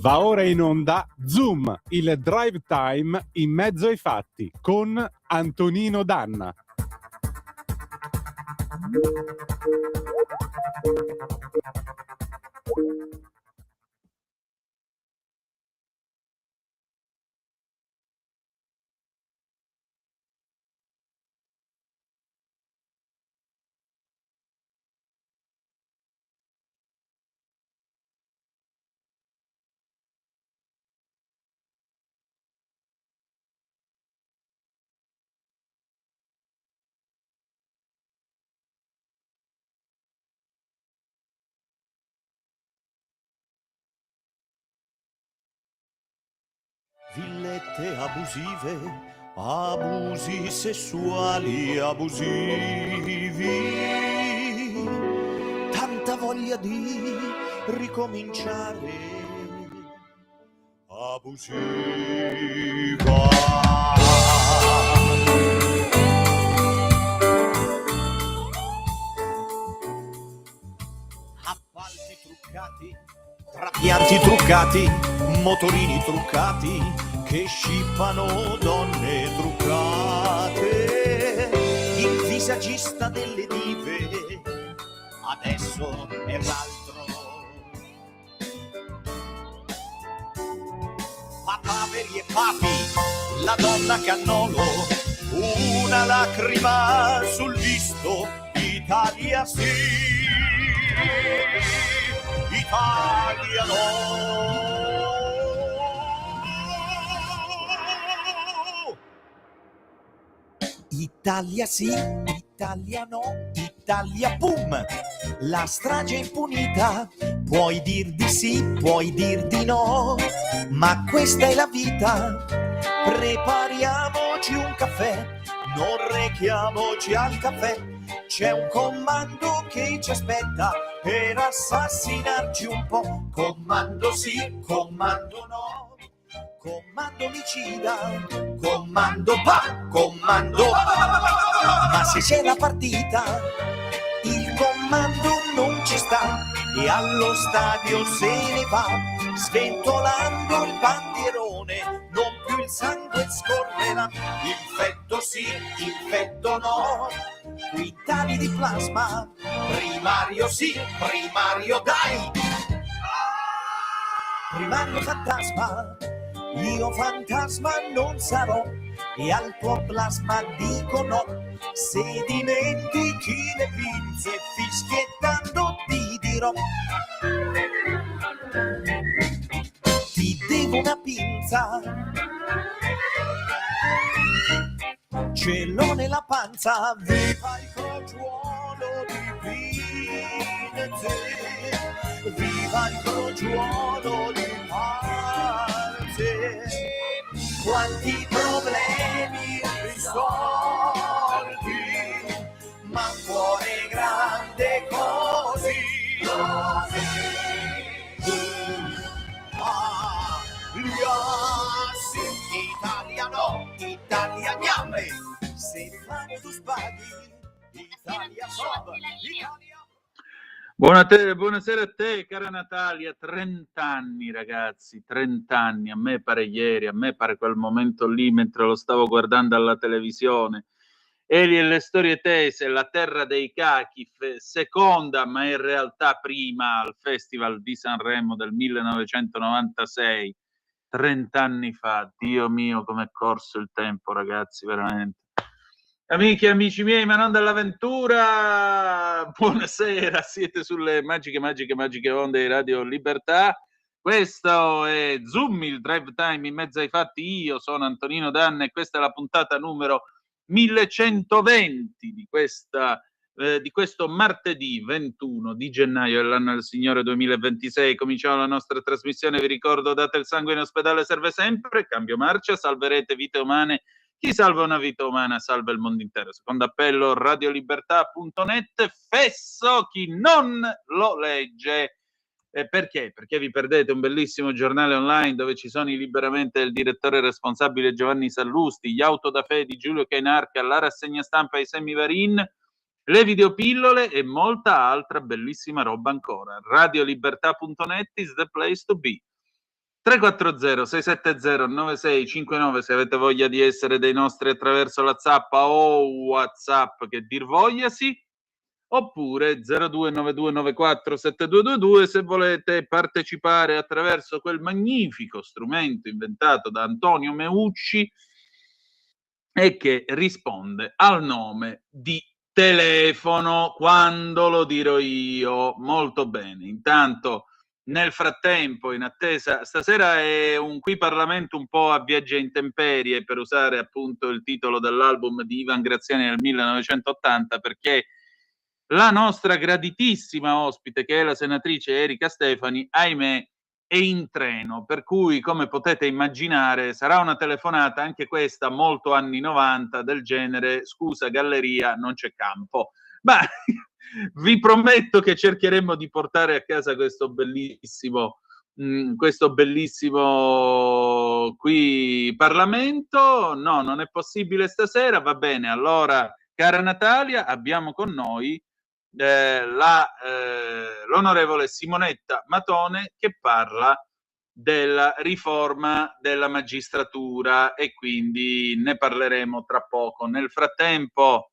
Va ora in onda Zoom, il drive time in mezzo ai fatti con Antonino Danna. Villette abusive, abusi sessuali abusivi, tanta voglia di ricominciare, abusiva. Appalti truccati, trapianti truccati, motorini truccati, che scippano donne truccate. Il visagista delle dive adesso è l'altro. Papaveri e papi, la donna cannolo, una lacrima sul visto. Italia sì, Italia no. Italia sì, Italia no, Italia boom, la strage è impunita, puoi dir di sì, puoi dir di no, ma questa è la vita, prepariamoci un caffè, non rechiamoci al caffè, c'è un comando che ci aspetta per assassinarci un po', comando sì, comando no. Comando omicida, comando comando ma se c'è la partita, il comando non ci sta e allo stadio se ne va, sventolando il bandierone, non più il sangue scorrerà, infetto sì, infetto no, quintali di plasma, primario sì, primario dai, primario fantasma. Io fantasma non sarò e al tuo plasma dico no. Se dimentichi le pinze fischiettando ti dirò. Ti devo una pinza, ce l'ho nella panza. Viva il crogiuolo di pinze, viva il crogiuolo di quanti problemi risolti, ma cuore grande così. Italia no, Italia gname, se fai tu sbagli, Italia sob, Italia. Buonasera a te, cara Natalia. 30 anni, ragazzi, 30 anni. A me pare ieri, a me pare quel momento lì mentre lo stavo guardando alla televisione. Eli e le storie tese, La terra dei cachi, seconda, ma in realtà prima al Festival di Sanremo del 1996. 30 anni fa. Dio mio, com'è corso il tempo, ragazzi, veramente. Amiche e amici miei, ma non dall'avventura, buonasera, siete sulle magiche onde di Radio Libertà. Questo è Zoom, il drive time in mezzo ai fatti. Io sono Antonino Danna e questa è la puntata numero 1120 di questo martedì 21 di gennaio dell'anno del Signore 2026. Cominciamo la nostra trasmissione, vi ricordo, date il sangue in ospedale serve sempre, cambio marcia, salverete vite umane. Chi salva una vita umana salva il mondo intero. Secondo appello, radiolibertà.net, fesso chi non lo legge. Perché? Perché vi perdete un bellissimo giornale online dove ci sono i Liberamente del direttore responsabile Giovanni Sallusti, gli auto da fede di Giulio Cainarca, la rassegna stampa di Semivarin, le videopillole e molta altra bellissima roba ancora. Radiolibertà.net is the place to be. 340-670-9659 se avete voglia di essere dei nostri attraverso la zappa o WhatsApp, che dir vogliasi, oppure 0292947222 se volete partecipare attraverso quel magnifico strumento inventato da Antonio Meucci e che risponde al nome di telefono quando lo dirò io. Molto bene. Intanto, nel frattempo, in attesa, stasera è un Qui Parlamento un po' a viaggia intemperie, per usare appunto il titolo dell'album di Ivan Graziani nel 1980, perché la nostra graditissima ospite, che è la senatrice Erika Stefani, ahimè, è in treno, per cui, come potete immaginare, sarà una telefonata, anche questa molto anni 90, del genere: scusa galleria, non c'è campo. Ma vi prometto che cercheremo di portare a casa questo bellissimo qui Parlamento. No, non è possibile stasera, va bene. Allora, cara Natalia, abbiamo con noi l'onorevole Simonetta Matone, che parla della riforma della magistratura, e quindi ne parleremo tra poco. Nel frattempo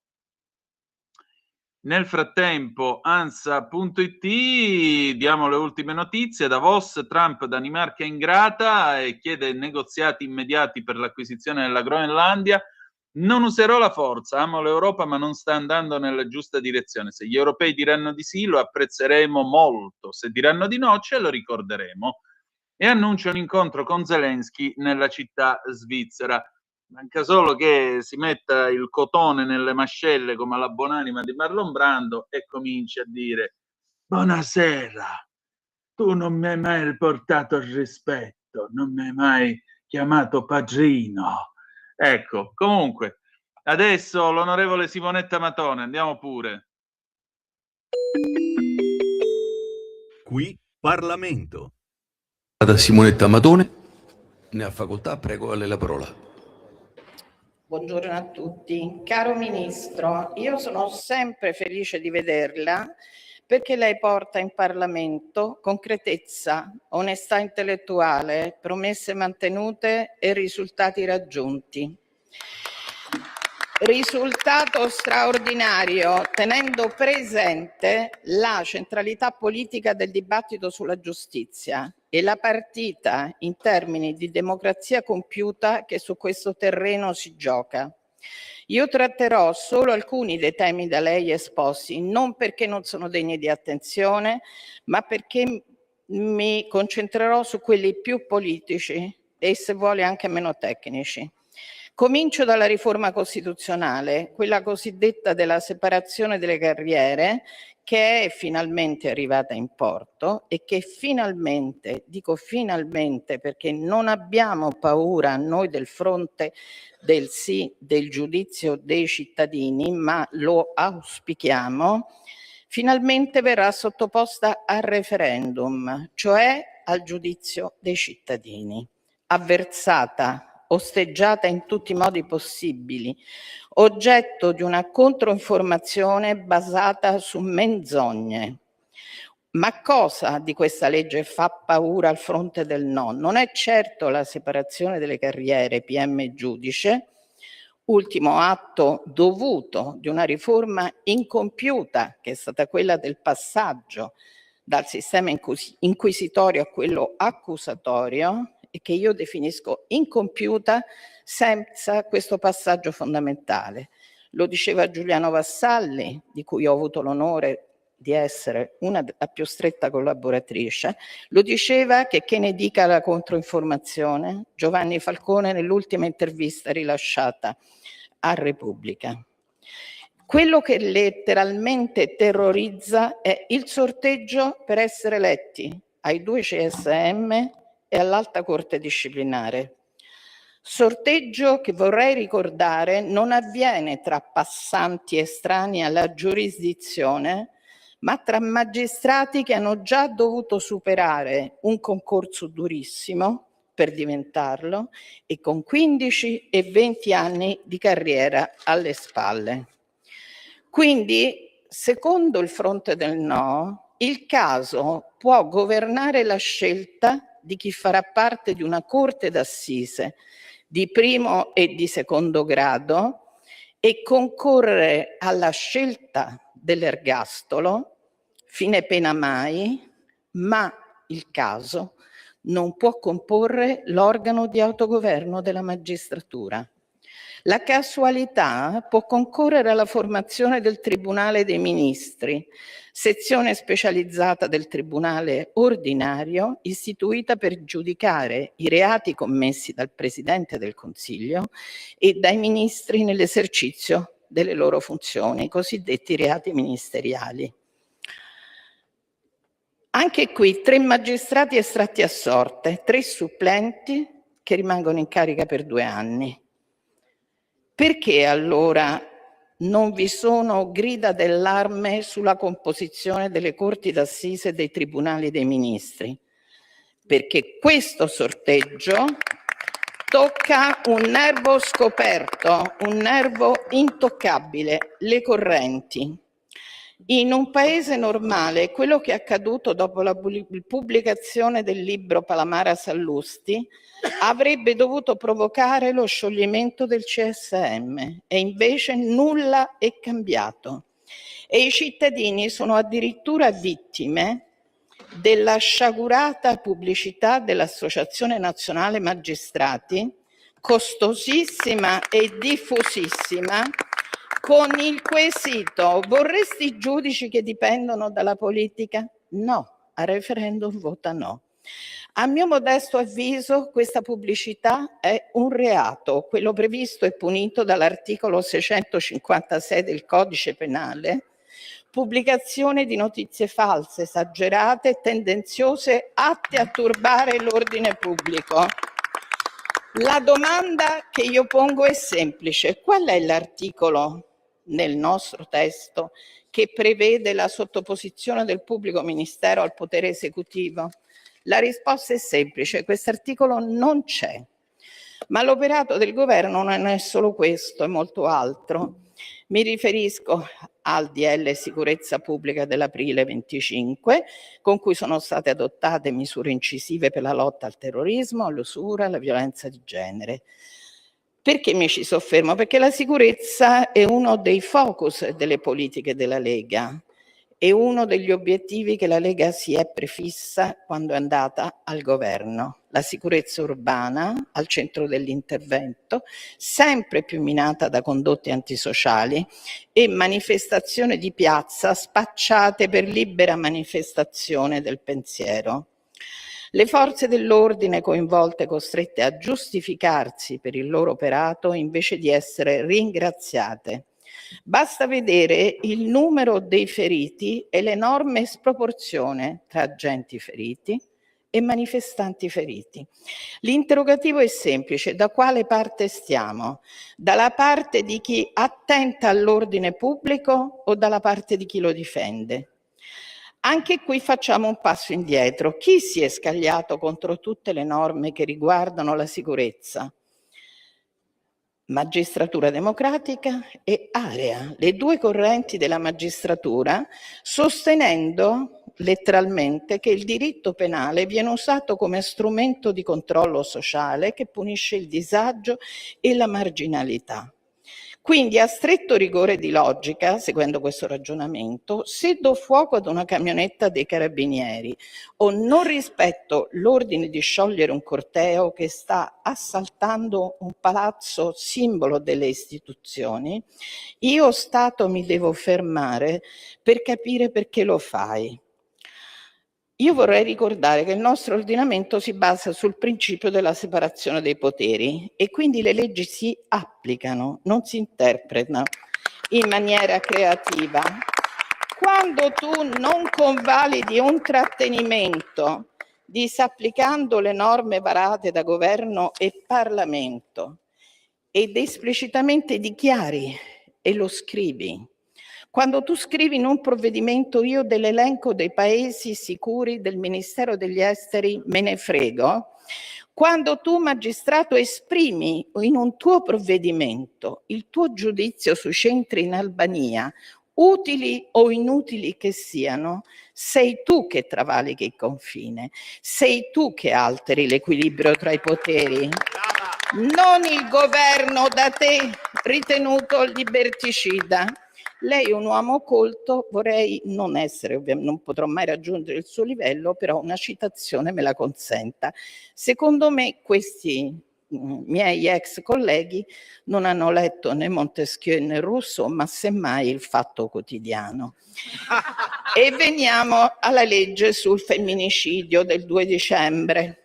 ANSA.it, diamo le ultime notizie. Davos: Trump, Danimarca ingrata e chiede negoziati immediati per l'acquisizione della Groenlandia. Non userò la forza, amo l'Europa ma non sta andando nella giusta direzione. Se gli europei diranno di sì lo apprezzeremo molto, se diranno di no ce lo ricorderemo. E annuncia un incontro con Zelensky nella città svizzera. Manca solo che si metta il cotone nelle mascelle come alla buonanima di Marlon Brando e cominci a dire: buonasera, tu non mi hai mai riportato il rispetto, non mi hai mai chiamato padrino. Ecco, comunque, adesso l'onorevole Simonetta Matone, andiamo pure. Qui Parlamento. Da Simonetta Matone, ne ha facoltà, prego, a lei la parola. Buongiorno a tutti. Caro Ministro, io sono sempre felice di vederla perché lei porta in Parlamento concretezza, onestà intellettuale, promesse mantenute e risultati raggiunti. Risultato straordinario, tenendo presente la centralità politica del dibattito sulla giustizia e la partita in termini di democrazia compiuta che su questo terreno si gioca. Io tratterò solo alcuni dei temi da lei esposti, non perché non sono degni di attenzione, ma perché mi concentrerò su quelli più politici e, se vuole, anche meno tecnici. Comincio dalla riforma costituzionale, quella cosiddetta della separazione delle carriere, che è finalmente arrivata in porto e che finalmente, dico finalmente perché non abbiamo paura noi del fronte del sì, del giudizio dei cittadini, ma lo auspichiamo, finalmente verrà sottoposta a referendum, cioè al giudizio dei cittadini, avversata, osteggiata in tutti i modi possibili, oggetto di una controinformazione basata su menzogne. Ma cosa di questa legge fa paura al fronte del no? Non è certo la separazione delle carriere PM giudice, ultimo atto dovuto di una riforma incompiuta, che è stata quella del passaggio dal sistema inquisitorio a quello accusatorio, e che io definisco incompiuta senza questo passaggio fondamentale. Lo diceva Giuliano Vassalli, di cui ho avuto l'onore di essere una più stretta collaboratrice, lo diceva che ne dica la controinformazione Giovanni Falcone nell'ultima intervista rilasciata a Repubblica. Quello che letteralmente terrorizza è il sorteggio per essere eletti ai 2 CSM e all'Alta Corte Disciplinare. Sorteggio che, vorrei ricordare, non avviene tra passanti estranei alla giurisdizione, ma tra magistrati che hanno già dovuto superare un concorso durissimo per diventarlo e con 15 e 20 anni di carriera alle spalle. Quindi, secondo il fronte del no, il caso può governare la scelta di chi farà parte di una corte d'assise di primo e di secondo grado e concorrere alla scelta dell'ergastolo, fine pena mai, ma il caso non può comporre l'organo di autogoverno della magistratura. La casualità può concorrere alla formazione del Tribunale dei Ministri, sezione specializzata del Tribunale ordinario, istituita per giudicare i reati commessi dal Presidente del Consiglio e dai ministri nell'esercizio delle loro funzioni, i cosiddetti reati ministeriali. Anche qui 3 magistrati estratti a sorte, 3 supplenti che rimangono in carica per 2 anni. Perché allora non vi sono grida d'allarme sulla composizione delle corti d'assise dei tribunali dei ministri? Perché questo sorteggio tocca un nervo scoperto, un nervo intoccabile, le correnti. In un paese normale, quello che è accaduto dopo la pubblicazione del libro Palamara Sallusti avrebbe dovuto provocare lo scioglimento del CSM e invece nulla è cambiato. E i cittadini sono addirittura vittime della sciagurata pubblicità dell'Associazione Nazionale Magistrati, costosissima e diffusissima, con il quesito: vorresti giudici che dipendono dalla politica? No, a referendum vota no. A mio modesto avviso questa pubblicità è un reato, quello previsto e punito dall'articolo 656 del Codice Penale, pubblicazione di notizie false, esagerate e tendenziose atte a turbare l'ordine pubblico. La domanda che io pongo è semplice: qual è l'articolo nel nostro testo che prevede la sottoposizione del pubblico ministero al potere esecutivo? La risposta è semplice: questo articolo non c'è. Ma l'operato del governo non è solo questo, è molto altro. Mi riferisco al DL Sicurezza Pubblica dell'aprile 25, con cui sono state adottate misure incisive per la lotta al terrorismo, all'usura, alla violenza di genere. Perché mi ci soffermo? Perché la sicurezza è uno dei focus delle politiche della Lega, è uno degli obiettivi che la Lega si è prefissa quando è andata al governo. La sicurezza urbana al centro dell'intervento, sempre più minata da condotte antisociali e manifestazioni di piazza spacciate per libera manifestazione del pensiero. Le forze dell'ordine coinvolte costrette a giustificarsi per il loro operato invece di essere ringraziate. Basta vedere il numero dei feriti e l'enorme sproporzione tra agenti feriti e manifestanti feriti. L'interrogativo è semplice: da quale parte stiamo? Dalla parte di chi attenta all'ordine pubblico o dalla parte di chi lo difende? Anche qui facciamo un passo indietro. Chi si è scagliato contro tutte le norme che riguardano la sicurezza? Magistratura democratica e Area, le 2 correnti della magistratura, sostenendo letteralmente che il diritto penale viene usato come strumento di controllo sociale che punisce il disagio e la marginalità. Quindi, a stretto rigore di logica, seguendo questo ragionamento, se do fuoco ad una camionetta dei carabinieri o non rispetto l'ordine di sciogliere un corteo che sta assaltando un palazzo simbolo delle istituzioni, io Stato mi devo fermare per capire perché lo fai. Io vorrei ricordare che il nostro ordinamento si basa sul principio della separazione dei poteri e quindi le leggi si applicano, non si interpretano in maniera creativa. Quando tu non convalidi un trattenimento disapplicando le norme varate da governo e Parlamento ed esplicitamente dichiari e lo scrivi, quando tu scrivi in un provvedimento io dell'elenco dei paesi sicuri del Ministero degli Esteri me ne frego, quando tu magistrato esprimi in un tuo provvedimento il tuo giudizio sui centri in Albania Utili o inutili che siano, sei tu che travalichi il confine, sei tu che alteri l'equilibrio tra i poteri, non il governo da te ritenuto liberticida. Lei è un uomo colto, vorrei non essere, ovviamente non potrò mai raggiungere il suo livello, però una citazione me la consenta. Secondo me questi miei ex colleghi non hanno letto né Montesquieu né Rousseau, ma semmai il Fatto Quotidiano. E veniamo alla legge sul femminicidio del 2 dicembre.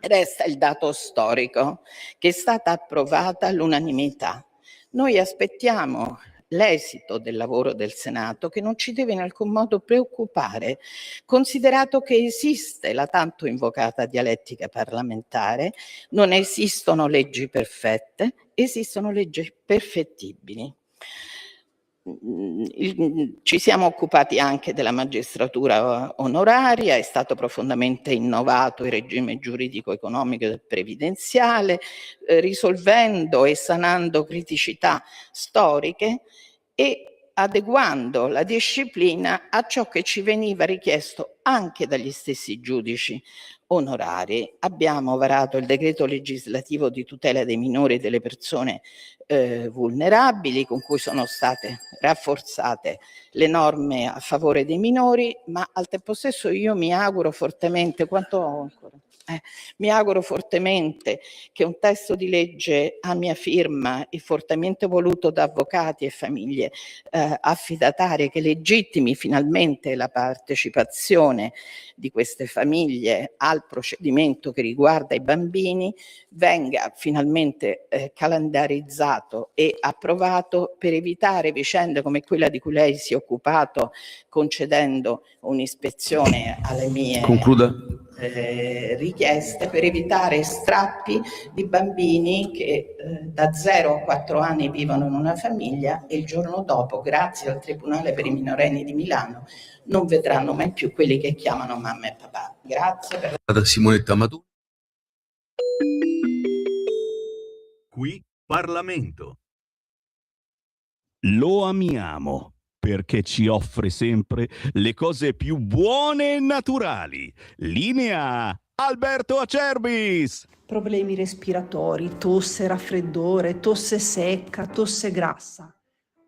Resta il dato storico che è stata approvata all'unanimità. Noi aspettiamo l'esito del lavoro del Senato, che non ci deve in alcun modo preoccupare, considerato che esiste la tanto invocata dialettica parlamentare, non esistono leggi perfette, esistono leggi perfettibili. Ci siamo occupati anche della magistratura onoraria, è stato profondamente innovato il regime giuridico-economico del previdenziale, risolvendo e sanando criticità storiche e adeguando la disciplina a ciò che ci veniva richiesto anche dagli stessi giudici onorari. Abbiamo varato il decreto legislativo di tutela dei minori e delle persone vulnerabili, con cui sono state rafforzate le norme a favore dei minori, ma al tempo stesso io mi auguro fortemente, mi auguro fortemente che un testo di legge a mia firma e fortemente voluto da avvocati e famiglie affidatarie, che legittimi finalmente la partecipazione di queste famiglie al procedimento che riguarda i bambini, venga finalmente calendarizzato e approvato per evitare vicende come quella di cui lei si è occupato, concedendo un'ispezione alle mie richieste, per evitare strappi di bambini che da 0 a 4 anni vivono in una famiglia e il giorno dopo, grazie al Tribunale per i minorenni di Milano, non vedranno mai più quelli che chiamano mamma e papà. Grazie per Da Simonetta Matone. Qui Parlamento. Lo amiamo perché ci offre sempre le cose più buone e naturali. Linea Alberto Acerbis. Problemi respiratori, tosse, raffreddore, tosse secca, tosse grassa.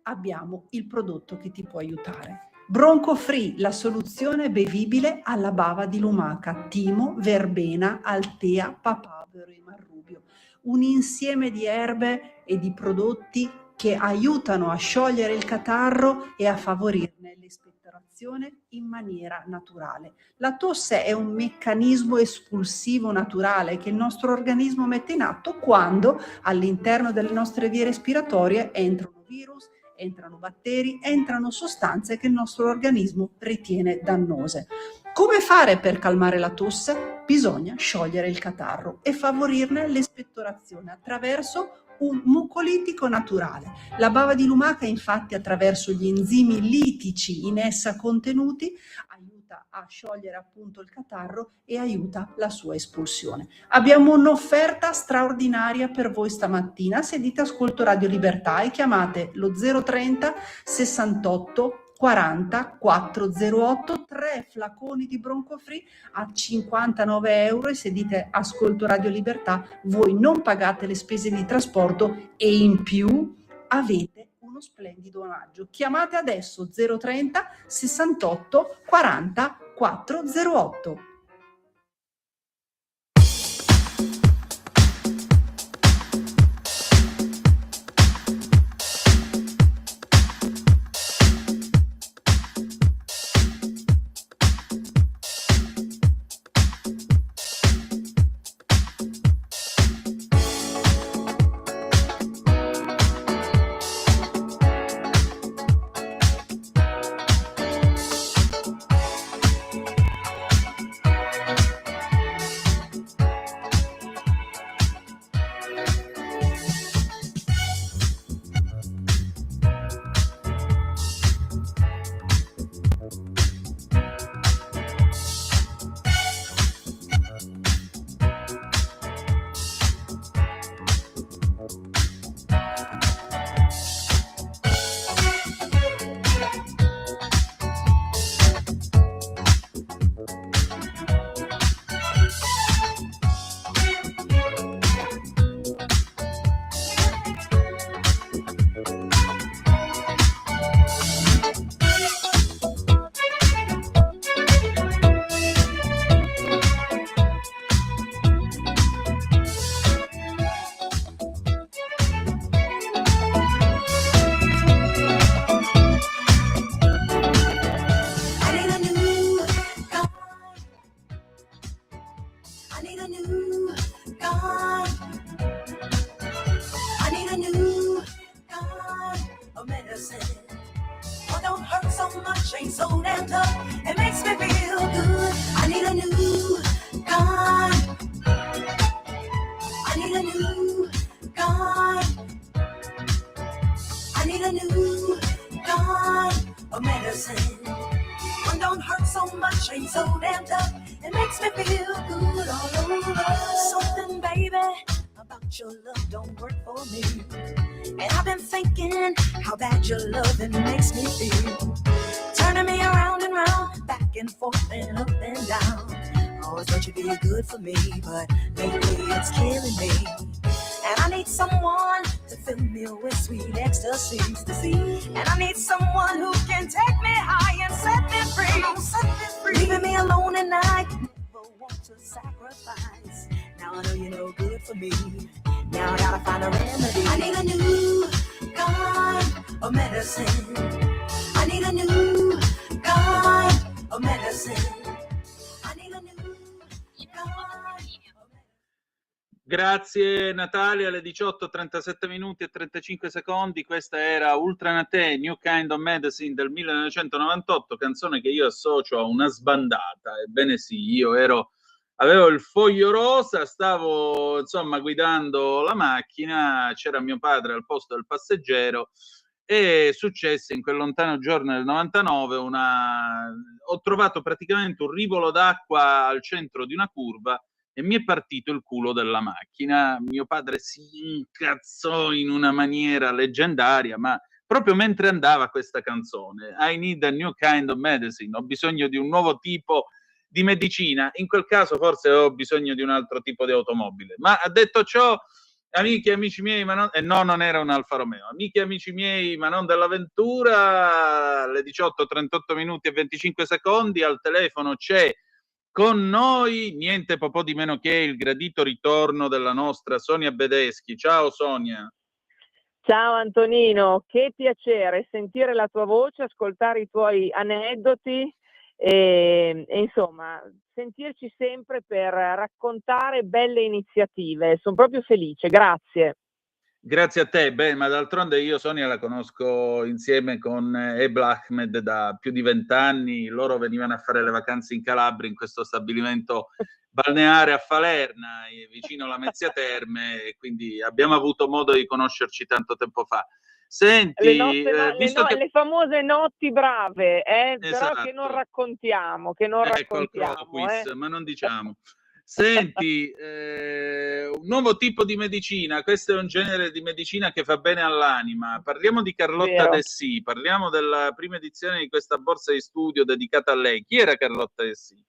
Abbiamo il prodotto che ti può aiutare. Bronco Free, la soluzione bevibile alla bava di lumaca, timo, verbena, altea, papavero e marrubio. Un insieme di erbe e di prodotti che aiutano a sciogliere il catarro e a favorirne l'espettorazione in maniera naturale. La tosse è un meccanismo espulsivo naturale che il nostro organismo mette in atto quando all'interno delle nostre vie respiratorie entrano virus, entrano batteri, entrano sostanze che il nostro organismo ritiene dannose. Come fare per calmare la tosse? Bisogna sciogliere il catarro e favorirne l'espettorazione attraverso un mucolitico naturale. La bava di lumaca, infatti, attraverso gli enzimi litici in essa contenuti, aiuta a sciogliere appunto il catarro e aiuta la sua espulsione. Abbiamo un'offerta straordinaria per voi stamattina. Se dite Ascolto Radio Libertà e chiamate lo 030 68 40 408, 3 flaconi di Bronco Free a 59 euro, e se dite Ascolto Radio Libertà voi non pagate le spese di trasporto e in più avete uno splendido omaggio. Chiamate adesso 030 68 40 408. new kind of medicine. One don't hurt so much, ain't so damn tough. It makes me feel good all over. Something, baby, about your love don't work for me. And I've been thinking how bad your loving makes me feel. Turning me around and round, back and forth and up and down. Always thought you'd be good for me, but lately it's killing me. And I need someone to fill me with sweet ecstasies to see. And I need someone who can take me high and set me free. Set me free. Leaving me alone at night, never want to sacrifice. Now I know you're no good for me. Now I gotta find a remedy. I need a new kind of medicine. I need a new kind of medicine. I need a new kind of medicine. Grazie Natalia, alle 18:37 minuti e 35 secondi. Questa era Ultra Nate, New Kind of Medicine del 1998, canzone che io associo a una sbandata. Ebbene sì, io avevo il foglio rosa, stavo insomma guidando la macchina, c'era mio padre al posto del passeggero e successe in quel lontano giorno del 99 ho trovato praticamente un rivolo d'acqua al centro di una curva e mi è partito il culo della macchina. Mio padre si incazzò in una maniera leggendaria, ma proprio mentre andava questa canzone, I need a new kind of medicine, ho bisogno di un nuovo tipo di medicina. In quel caso forse ho bisogno di un altro tipo di automobile. Ma detto ciò, amiche e amici miei, non era un Alfa Romeo, amiche e amici miei, ma non dell'avventura, alle 18:38 minuti e 25 secondi, al telefono c'è con noi niente po' di meno che il gradito ritorno della nostra Sonia Bedeschi. Ciao Sonia. Ciao Antonino, che piacere sentire la tua voce, ascoltare i tuoi aneddoti e insomma sentirci sempre per raccontare belle iniziative. Sono proprio felice, grazie. Grazie a te. Beh, ma d'altronde io Sonia la conosco insieme con Ebla Ahmed da più di 20 anni. Loro venivano a fare le vacanze in Calabria in questo stabilimento balneare a Falerna, vicino alla Mezzia Terme, e quindi abbiamo avuto modo di conoscerci tanto tempo fa. Senti, le famose notti brave, esatto. Però che non raccontiamo, Ecco il quiz, ma non diciamo. Senti, un nuovo tipo di medicina, questo è un genere di medicina che fa bene all'anima. Parliamo di Carlotta Dessì, parliamo della prima edizione di questa borsa di studio dedicata a lei. Chi era Carlotta Dessì?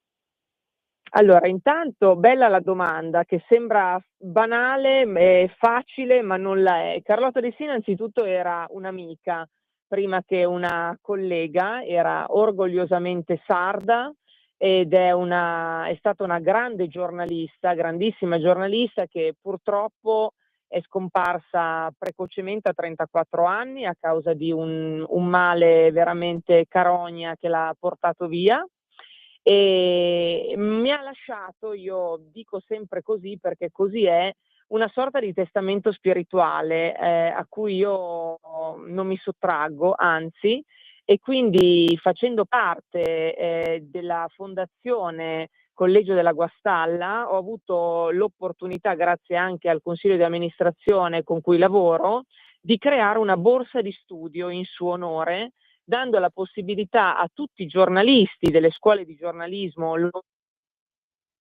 Allora, intanto bella la domanda, che sembra banale, facile, ma non la è. Carlotta Dessì innanzitutto era un'amica, prima che una collega, era orgogliosamente sarda, ed è stata una grande giornalista, grandissima giornalista, che purtroppo è scomparsa precocemente a 34 anni a causa di un male veramente carogna che l'ha portato via. E mi ha lasciato, io dico sempre così perché così è, una sorta di testamento spirituale a cui io non mi sottraggo, anzi. E quindi, facendo parte della fondazione Collegio della Guastalla, ho avuto l'opportunità, grazie anche al consiglio di amministrazione con cui lavoro, di creare una borsa di studio in suo onore, dando la possibilità a tutti i giornalisti delle scuole di giornalismo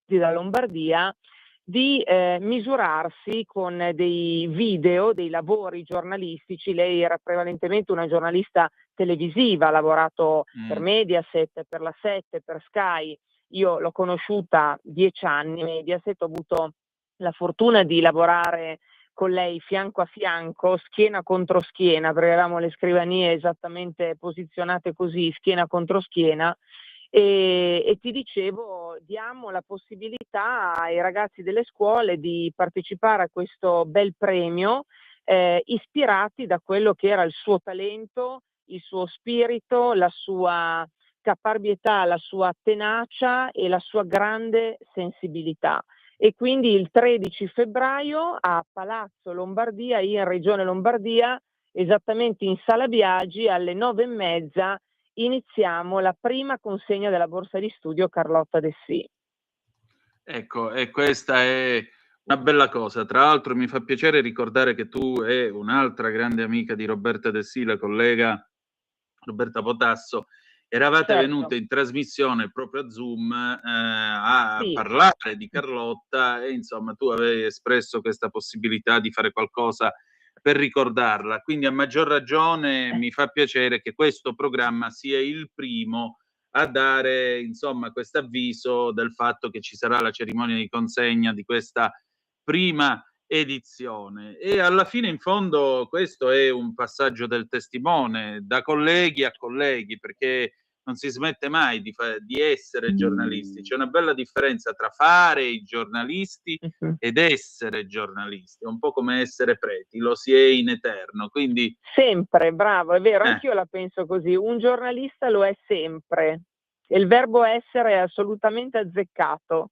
della Lombardia di misurarsi con dei video, dei lavori giornalistici. Lei era prevalentemente una giornalista televisiva, ha lavorato per Mediaset, per la 7, per Sky. Io l'ho conosciuta 10 anni, Mediaset, ho avuto la fortuna di lavorare con lei fianco a fianco, schiena contro schiena, perché avevamo le scrivanie esattamente posizionate così, schiena contro schiena. E ti dicevo, diamo la possibilità ai ragazzi delle scuole di partecipare a questo bel premio, ispirati da quello che era il suo talento, il suo spirito, la sua caparbietà, la sua tenacia e la sua grande sensibilità. E quindi il 13 febbraio a Palazzo Lombardia, in Regione Lombardia, esattamente in Sala Biagi, alle 9:30, iniziamo la prima consegna della borsa di studio Carlotta Dessì. Ecco, e questa è Una bella cosa. Tra l'altro mi fa piacere ricordare che tu e un'altra grande amica di Roberta Dessila, collega Roberta Potasso, eravate Certo, venute in trasmissione proprio a Zoom a sì. parlare di Carlotta e insomma tu avevi espresso questa possibilità di fare qualcosa per ricordarla. Quindi a maggior ragione mi fa piacere che questo programma sia il primo a dare insomma questo avviso del fatto che ci sarà la cerimonia di consegna di questa prima edizione. E alla fine, in fondo, questo è un passaggio del testimone da colleghi a colleghi, perché non si smette mai di essere giornalisti. C'è una bella differenza tra fare i giornalisti Mhm. ed essere giornalisti. È un po' come essere preti, lo si è in eterno. Quindi, Sempre, bravo, è vero, eh, anch'io la penso così. Un giornalista lo è sempre. E il verbo essere è assolutamente azzeccato.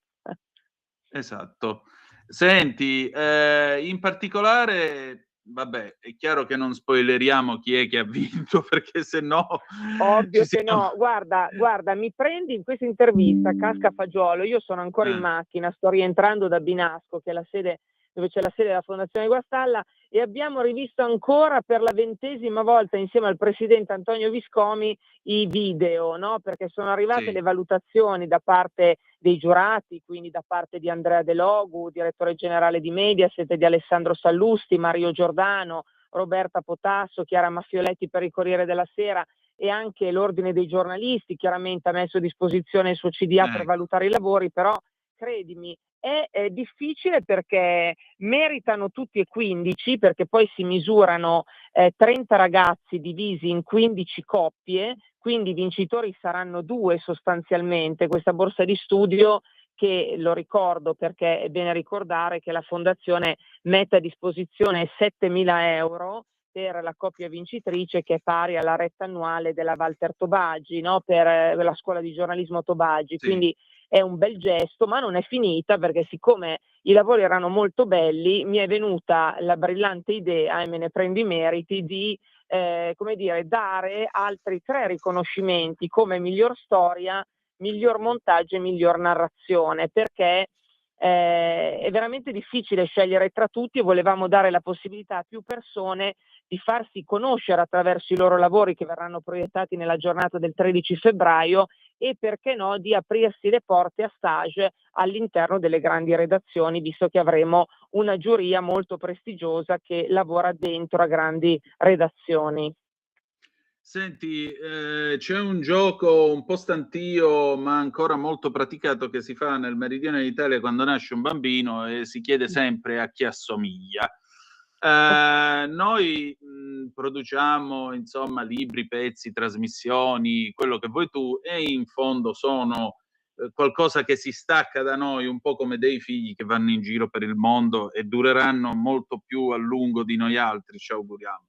esatto. Senti, in particolare, vabbè, è chiaro che non spoileriamo chi è che ha vinto, perché se no ci Ovvio che siamo... no. Guarda, mi prendi in questa intervista, casca fagiolo, io sono ancora in macchina, sto rientrando da Binasco, che è la sede dove c'è la sede della Fondazione Guastalla, e abbiamo rivisto ancora per la 20ª volta insieme al presidente Antonio Viscomi i video, no? Perché sono arrivate Sì. le valutazioni da parte dei giurati, quindi da parte di Andrea De Logu, direttore generale di Mediaset, di Alessandro Sallusti, Mario Giordano, Roberta Potasso, Chiara Maffioletti per il Corriere della Sera, e anche l'Ordine dei giornalisti chiaramente ha messo a disposizione il suo CDA per Ecco. valutare i lavori, però credimi, è difficile perché meritano tutti e 15, perché poi si misurano 30 ragazzi divisi in 15 coppie, quindi i vincitori saranno 2 sostanzialmente. Questa borsa di studio, che lo ricordo perché è bene ricordare che la Fondazione mette a disposizione 7.000 euro per la coppia vincitrice, che è pari alla retta annuale della Walter Tobagi, no? Per la scuola di giornalismo Tobagi. Sì. Quindi è un bel gesto, ma non è finita, perché siccome i lavori erano molto belli, mi è venuta la brillante idea, e me ne prendo i meriti, di come dire, dare altri 3 riconoscimenti come miglior storia, miglior montaggio e miglior narrazione, perché è veramente difficile scegliere tra tutti e volevamo dare la possibilità a più persone di farsi conoscere attraverso i loro lavori, che verranno proiettati nella giornata del 13 febbraio, e perché no, di aprirsi le porte a stage all'interno delle grandi redazioni, visto che avremo una giuria molto prestigiosa che lavora dentro a grandi redazioni. Senti, c'è un gioco un po' stantio, ma ancora molto praticato, che si fa nel meridione d'Italia quando nasce un bambino e si chiede sempre a chi assomiglia. Noi produciamo insomma libri, pezzi, trasmissioni, quello che vuoi tu, e in fondo sono qualcosa che si stacca da noi, un po' come dei figli che vanno in giro per il mondo e dureranno molto più a lungo di noi altri, ci auguriamo.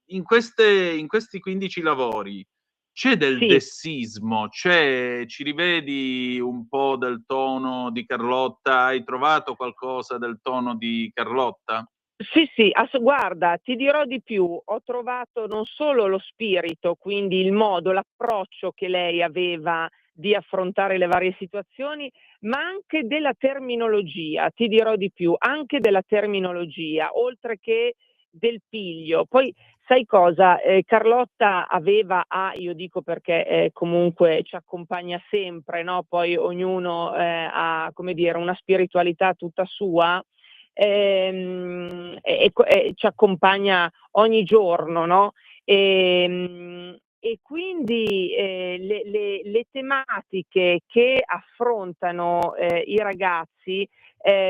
In questi 15 lavori c'è del Sì. dessismo, ci rivedi un po' del tono di Carlotta? Hai trovato qualcosa del tono di Carlotta? Sì, guarda, ti dirò di più, ho trovato non solo lo spirito, quindi il modo, l'approccio che lei aveva di affrontare le varie situazioni, ma anche della terminologia, ti dirò di più, anche della terminologia, oltre che del piglio. Poi sai cosa? Carlotta io dico perché comunque ci accompagna sempre, no? Poi ognuno ha, come dire, una spiritualità tutta sua. Ci accompagna ogni giorno, no? E quindi le tematiche che affrontano i ragazzi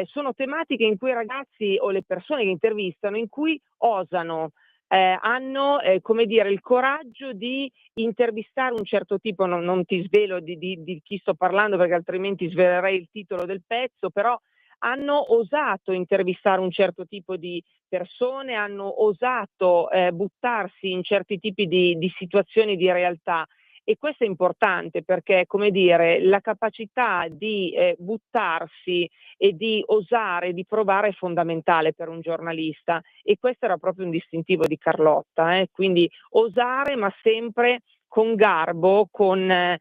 sono tematiche in cui i ragazzi o le persone che intervistano, in cui osano, hanno come dire, il coraggio di intervistare un certo tipo, non ti svelo di chi sto parlando, perché altrimenti svelerei il titolo del pezzo, però hanno osato intervistare un certo tipo di persone, hanno osato buttarsi in certi tipi di situazioni, di realtà. E questo è importante perché, come dire, la capacità di buttarsi e di osare, di provare è fondamentale per un giornalista, e questo era proprio un distintivo di Carlotta, quindi osare, ma sempre con garbo, con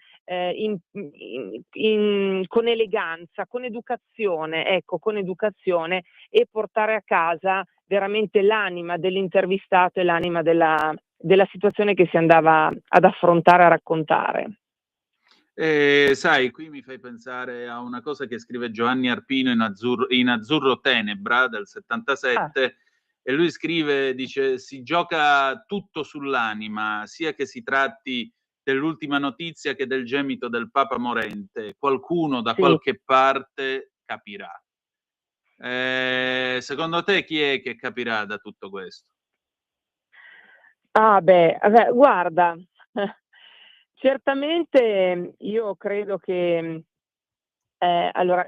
con eleganza, con educazione, ecco, con educazione, e portare a casa veramente l'anima dell'intervistato e l'anima della situazione che si andava ad affrontare, a raccontare. Sai, qui mi fai pensare a una cosa che scrive Giovanni Arpino in Azzurro Tenebra del 77, e lui scrive, dice: si gioca tutto sull'anima, sia che si tratti dell'ultima notizia che del gemito del Papa morente. Qualcuno da qualche parte capirà. Secondo te chi è che capirà da tutto questo? Guarda, certamente io credo che, allora,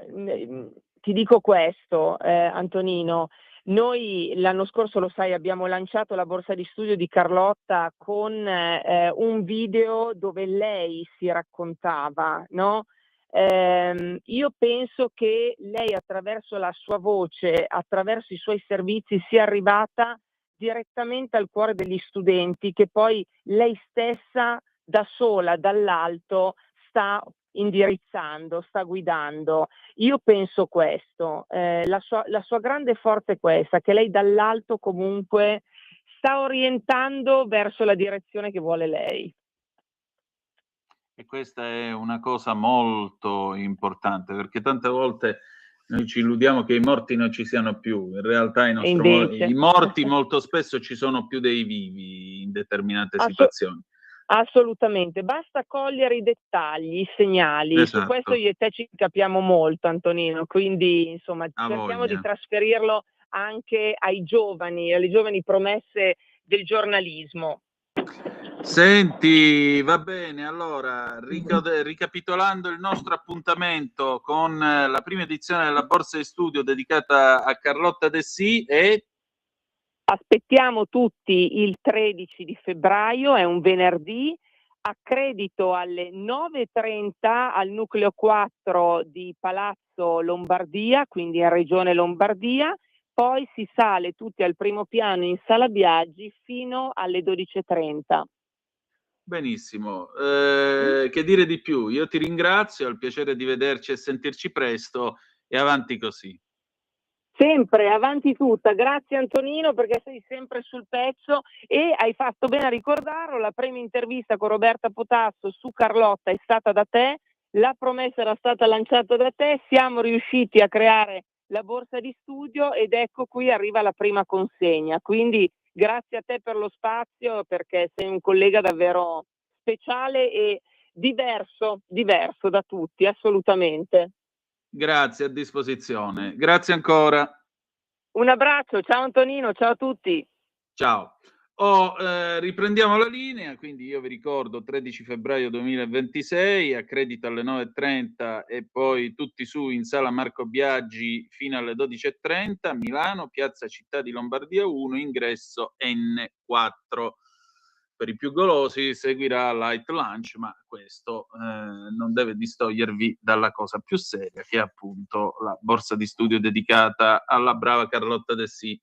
ti dico questo, Antonino, noi l'anno scorso, lo sai, abbiamo lanciato la borsa di studio di Carlotta con un video dove lei si raccontava, no? Io penso che lei, attraverso la sua voce, attraverso i suoi servizi, sia arrivata direttamente al cuore degli studenti, che poi lei stessa da sola, dall'alto, sta indirizzando, sta guidando. Io penso questo, la sua grande forza è questa, che lei dall'alto comunque sta orientando verso la direzione che vuole lei. E questa è una cosa molto importante, perché tante volte noi ci illudiamo che i morti non ci siano più, in realtà i morti molto spesso ci sono più dei vivi in determinate situazioni. Assolutamente, basta cogliere i dettagli, i segnali. Esatto. Su questo io e te ci capiamo molto, Antonino, quindi insomma cerchiamo di trasferirlo anche ai giovani, alle giovani promesse del giornalismo. Senti, va bene, allora, ricapitolando il nostro appuntamento con la prima edizione della borsa di studio dedicata a Carlotta Dessì, e aspettiamo tutti il 13 di febbraio, è un venerdì, accredito alle 9:30 al nucleo 4 di Palazzo Lombardia, quindi in Regione Lombardia, poi si sale tutti al primo piano in Sala Biagi fino alle 12:30. Benissimo, che dire di più? Io ti ringrazio, ho il piacere di vederci e sentirci presto, e avanti così. Sempre, avanti tutta. Grazie Antonino, perché sei sempre sul pezzo e hai fatto bene a ricordarlo, la prima intervista con Roberta Potasso su Carlotta è stata da te, la promessa era stata lanciata da te, siamo riusciti a creare la borsa di studio ed ecco qui arriva la prima consegna. Quindi grazie a te per lo spazio, perché sei un collega davvero speciale e diverso da tutti, assolutamente. Grazie, a disposizione. Grazie ancora. Un abbraccio, ciao Antonino, ciao a tutti. Ciao. Riprendiamo la linea, quindi io vi ricordo 13 febbraio 2026, accredito alle 9:30 e poi tutti su in Sala Marco Biagi fino alle 12:30, Milano, Piazza Città di Lombardia 1, ingresso N4. Per i più golosi seguirà Light Lunch, ma questo non deve distogliervi dalla cosa più seria, che è appunto la borsa di studio dedicata alla brava Carlotta Dessì.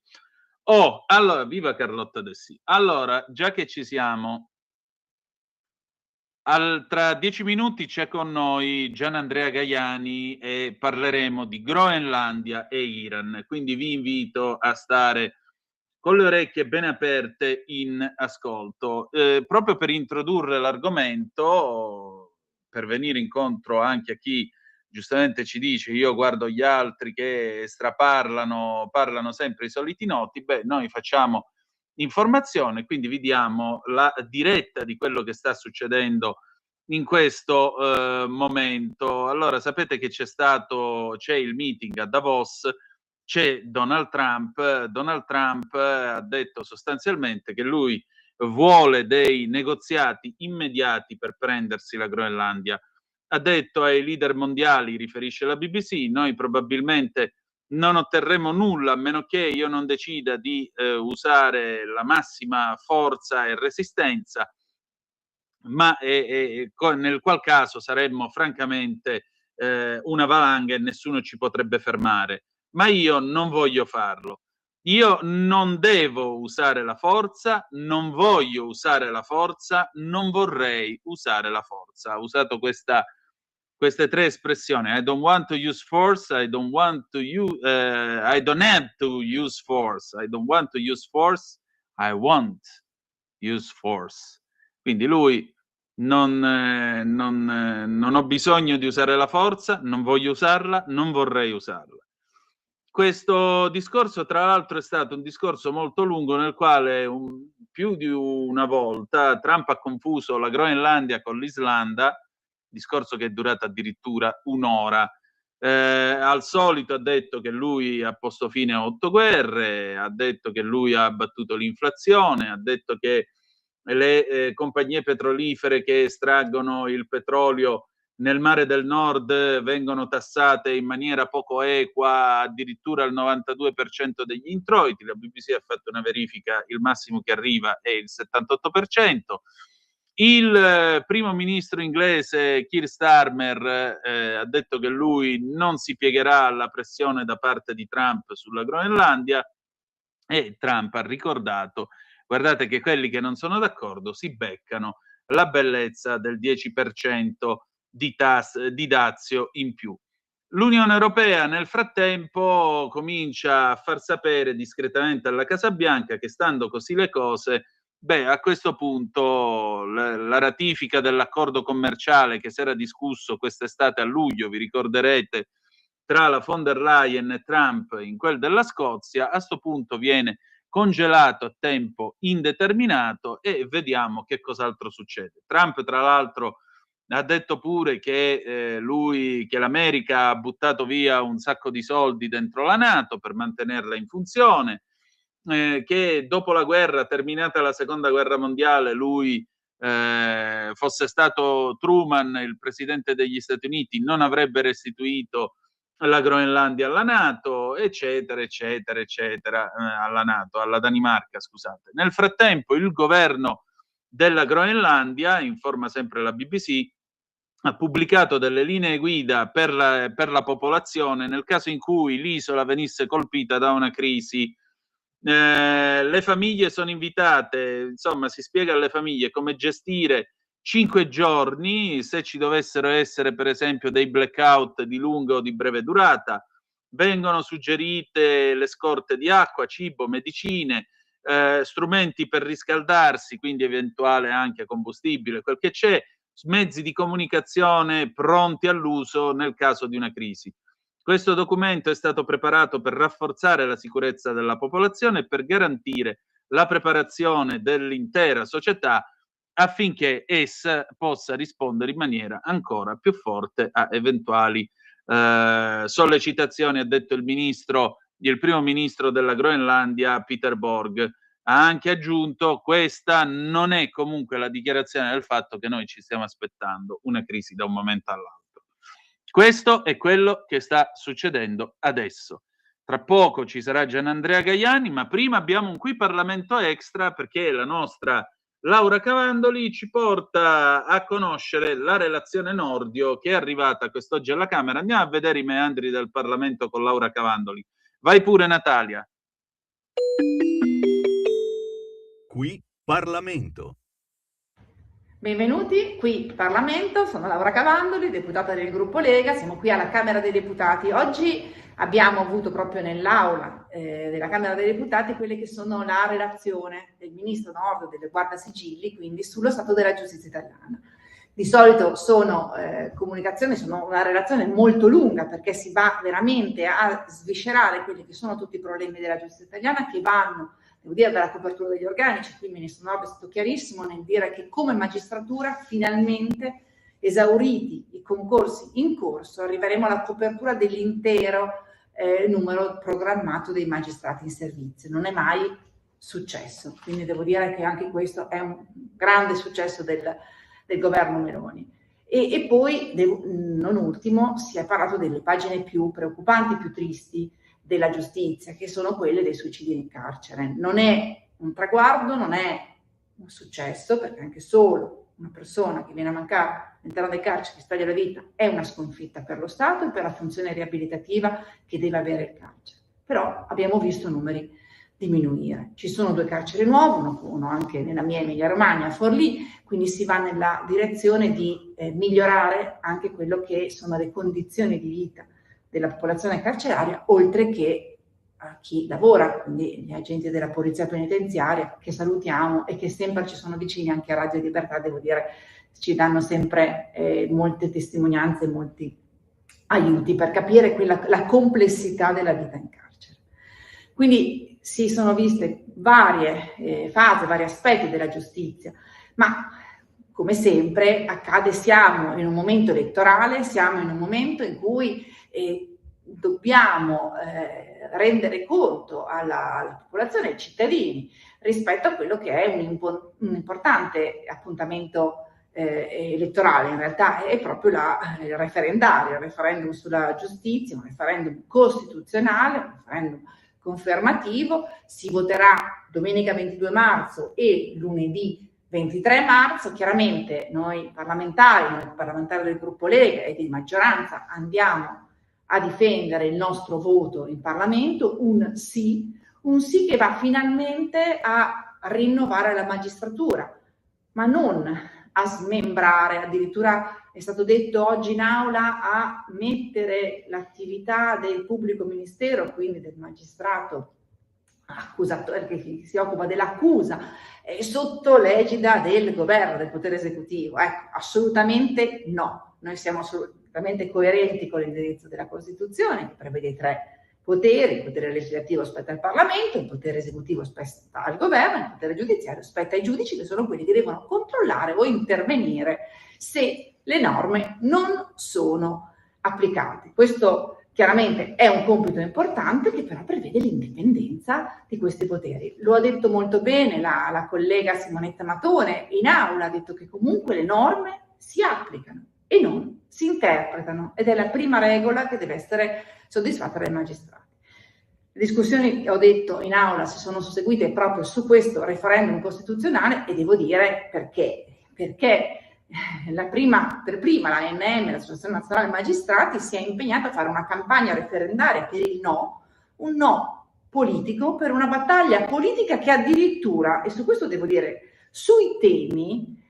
Allora, viva Carlotta Dessì. Allora, già che ci siamo, tra 10 minuti c'è con noi Gianandrea Gaiani e parleremo di Groenlandia e Iran, quindi vi invito a stare con le orecchie ben aperte in ascolto. Proprio per introdurre l'argomento, per venire incontro anche a chi giustamente ci dice io guardo gli altri che straparlano, parlano sempre i soliti noti, noi facciamo informazione, quindi vi diamo la diretta di quello che sta succedendo in questo momento. Allora, sapete che c'è il meeting a Davos, c'è Donald Trump ha detto sostanzialmente che lui vuole dei negoziati immediati per prendersi la Groenlandia. Ha detto ai leader mondiali, riferisce la BBC, noi probabilmente non otterremo nulla a meno che io non decida di usare la massima forza e resistenza, ma nel qual caso saremmo francamente una valanga e nessuno ci potrebbe fermare. Ma io non voglio farlo. Io non devo usare la forza, non voglio usare la forza, non vorrei usare la forza. Ha usato queste tre espressioni: I don't want to use force, I don't want to use, I don't have to use force, I don't want to use force, I won't use force. Quindi lui non ho bisogno di usare la forza, non voglio usarla, non vorrei usarla. Questo discorso, tra l'altro, è stato un discorso molto lungo nel quale più di una volta Trump ha confuso la Groenlandia con l'Islanda, discorso che è durato addirittura un'ora. Al solito ha detto che lui ha posto fine a 8 guerre, ha detto che lui ha abbattuto l'inflazione, ha detto che le compagnie petrolifere che estraggono il petrolio nel mare del nord vengono tassate in maniera poco equa, addirittura al 92% degli introiti. La BBC ha fatto una verifica, il massimo che arriva è il 78%. Il primo ministro inglese Keir Starmer ha detto che lui non si piegherà alla pressione da parte di Trump sulla Groenlandia, e Trump ha ricordato: guardate che quelli che non sono d'accordo si beccano la bellezza del 10% di dazio in più. L'Unione Europea nel frattempo comincia a far sapere discretamente alla Casa Bianca che, stando così le cose, a questo punto la ratifica dell'accordo commerciale che si era discusso quest'estate a luglio, vi ricorderete, tra la von der Leyen e Trump in quel della Scozia, a sto punto viene congelato a tempo indeterminato e vediamo che cos'altro succede. Trump, tra l'altro, ha detto pure che che l'America ha buttato via un sacco di soldi dentro la NATO per mantenerla in funzione, che dopo la guerra, terminata la seconda guerra mondiale, lui fosse stato Truman, il presidente degli Stati Uniti, non avrebbe restituito la Groenlandia alla NATO, eccetera, eccetera, eccetera, alla NATO, alla Danimarca, scusate. Nel frattempo il governo della Groenlandia, informa sempre la BBC, ha pubblicato delle linee guida per la popolazione nel caso in cui l'isola venisse colpita da una crisi. Le famiglie sono invitate, insomma, si spiega alle famiglie come gestire 5 giorni se ci dovessero essere, per esempio, dei blackout di lunga o di breve durata. Vengono suggerite le scorte di acqua, cibo, medicine, strumenti per riscaldarsi, quindi eventuale anche combustibile, quel che c'è, mezzi di comunicazione pronti all'uso nel caso di una crisi. Questo documento è stato preparato per rafforzare la sicurezza della popolazione e per garantire la preparazione dell'intera società affinché essa possa rispondere in maniera ancora più forte a eventuali sollecitazioni, ha detto il primo ministro della Groenlandia, Peter Borg. Ha anche aggiunto: questa non è comunque la dichiarazione del fatto che noi ci stiamo aspettando una crisi da un momento all'altro. Questo è quello che sta succedendo adesso. Tra poco ci sarà Gianandrea Gaiani, ma prima abbiamo un Qui Parlamento Extra, perché la nostra Laura Cavandoli ci porta a conoscere la relazione Nordio che è arrivata quest'oggi alla Camera. Andiamo a vedere i meandri del Parlamento con Laura Cavandoli. Vai pure, Natalia. Qui Parlamento. Benvenuti, qui Parlamento, sono Laura Cavandoli, deputata del gruppo Lega, siamo qui alla Camera dei Deputati. Oggi abbiamo avuto proprio nell'aula della Camera dei Deputati quelle che sono la relazione del Ministro Nordio, delle Guardasigilli, quindi sullo stato della giustizia italiana. Di solito sono comunicazioni, sono una relazione molto lunga perché si va veramente a sviscerare quelli che sono tutti i problemi della giustizia italiana, che vanno, devo dire, dalla copertura degli organici. Qui il Ministro Nordio è stato chiarissimo nel dire che come magistratura finalmente, esauriti i concorsi in corso, arriveremo alla copertura dell'intero numero programmato dei magistrati in servizio. Non è mai successo, quindi devo dire che anche questo è un grande successo del governo Meloni. E poi, non ultimo, si è parlato delle pagine più preoccupanti, più tristi della giustizia, che sono quelle dei suicidi in carcere. Non è un traguardo, non è un successo, perché anche solo una persona che viene a mancare all'interno del carcere, che si toglie la vita, è una sconfitta per lo Stato e per la funzione riabilitativa che deve avere il carcere. Però abbiamo visto numeri diminuire. Ci sono 2 carceri nuove, uno anche nella mia Emilia Romagna, a Forlì, quindi si va nella direzione di migliorare anche quello che sono le condizioni di vita della popolazione carceraria, oltre che a chi lavora, quindi gli agenti della polizia penitenziaria, che salutiamo e che sempre ci sono vicini, anche a Radio Libertà, devo dire, ci danno sempre molte testimonianze, molti aiuti per capire la complessità della vita in carcere. Quindi si sono viste varie fasi, vari aspetti della giustizia, ma come sempre accade, siamo in un momento elettorale, siamo in un momento in cui dobbiamo rendere conto alla popolazione, ai cittadini, rispetto a quello che è un importante appuntamento elettorale. In realtà è proprio il referendario, il referendum sulla giustizia, un referendum costituzionale, un referendum confermativo. Si voterà domenica 22 marzo e lunedì 23 marzo. Chiaramente noi parlamentari del gruppo Lega e di maggioranza, andiamo a difendere il nostro voto in Parlamento, un sì che va finalmente a rinnovare la magistratura, ma non a smembrare. Addirittura è stato detto oggi in aula, a mettere l'attività del pubblico ministero, quindi del magistrato accusatore che si occupa dell'accusa, sotto l'egida del governo, del potere esecutivo. Ecco, assolutamente no. Noi siamo assolutamente coerenti con l'indirizzo della Costituzione, che prevede 3 poteri: il potere legislativo spetta al Parlamento, il potere esecutivo spetta al governo, il potere giudiziario spetta ai giudici, che sono quelli che devono controllare o intervenire se le norme non sono applicate. Questo chiaramente è un compito importante, che però prevede l'indipendenza di questi poteri. Lo ha detto molto bene la collega Simonetta Matone in aula, ha detto che comunque le norme si applicano e non si interpretano, ed è la prima regola che deve essere soddisfatta dai magistrati. Le discussioni, ho detto, in aula si sono susseguite proprio su questo referendum costituzionale, e devo dire perché per prima l'ANM, l'Associazione Nazionale Magistrati, si è impegnata a fare una campagna referendaria per il no, un no politico, per una battaglia politica che addirittura, e su questo devo dire, sui temi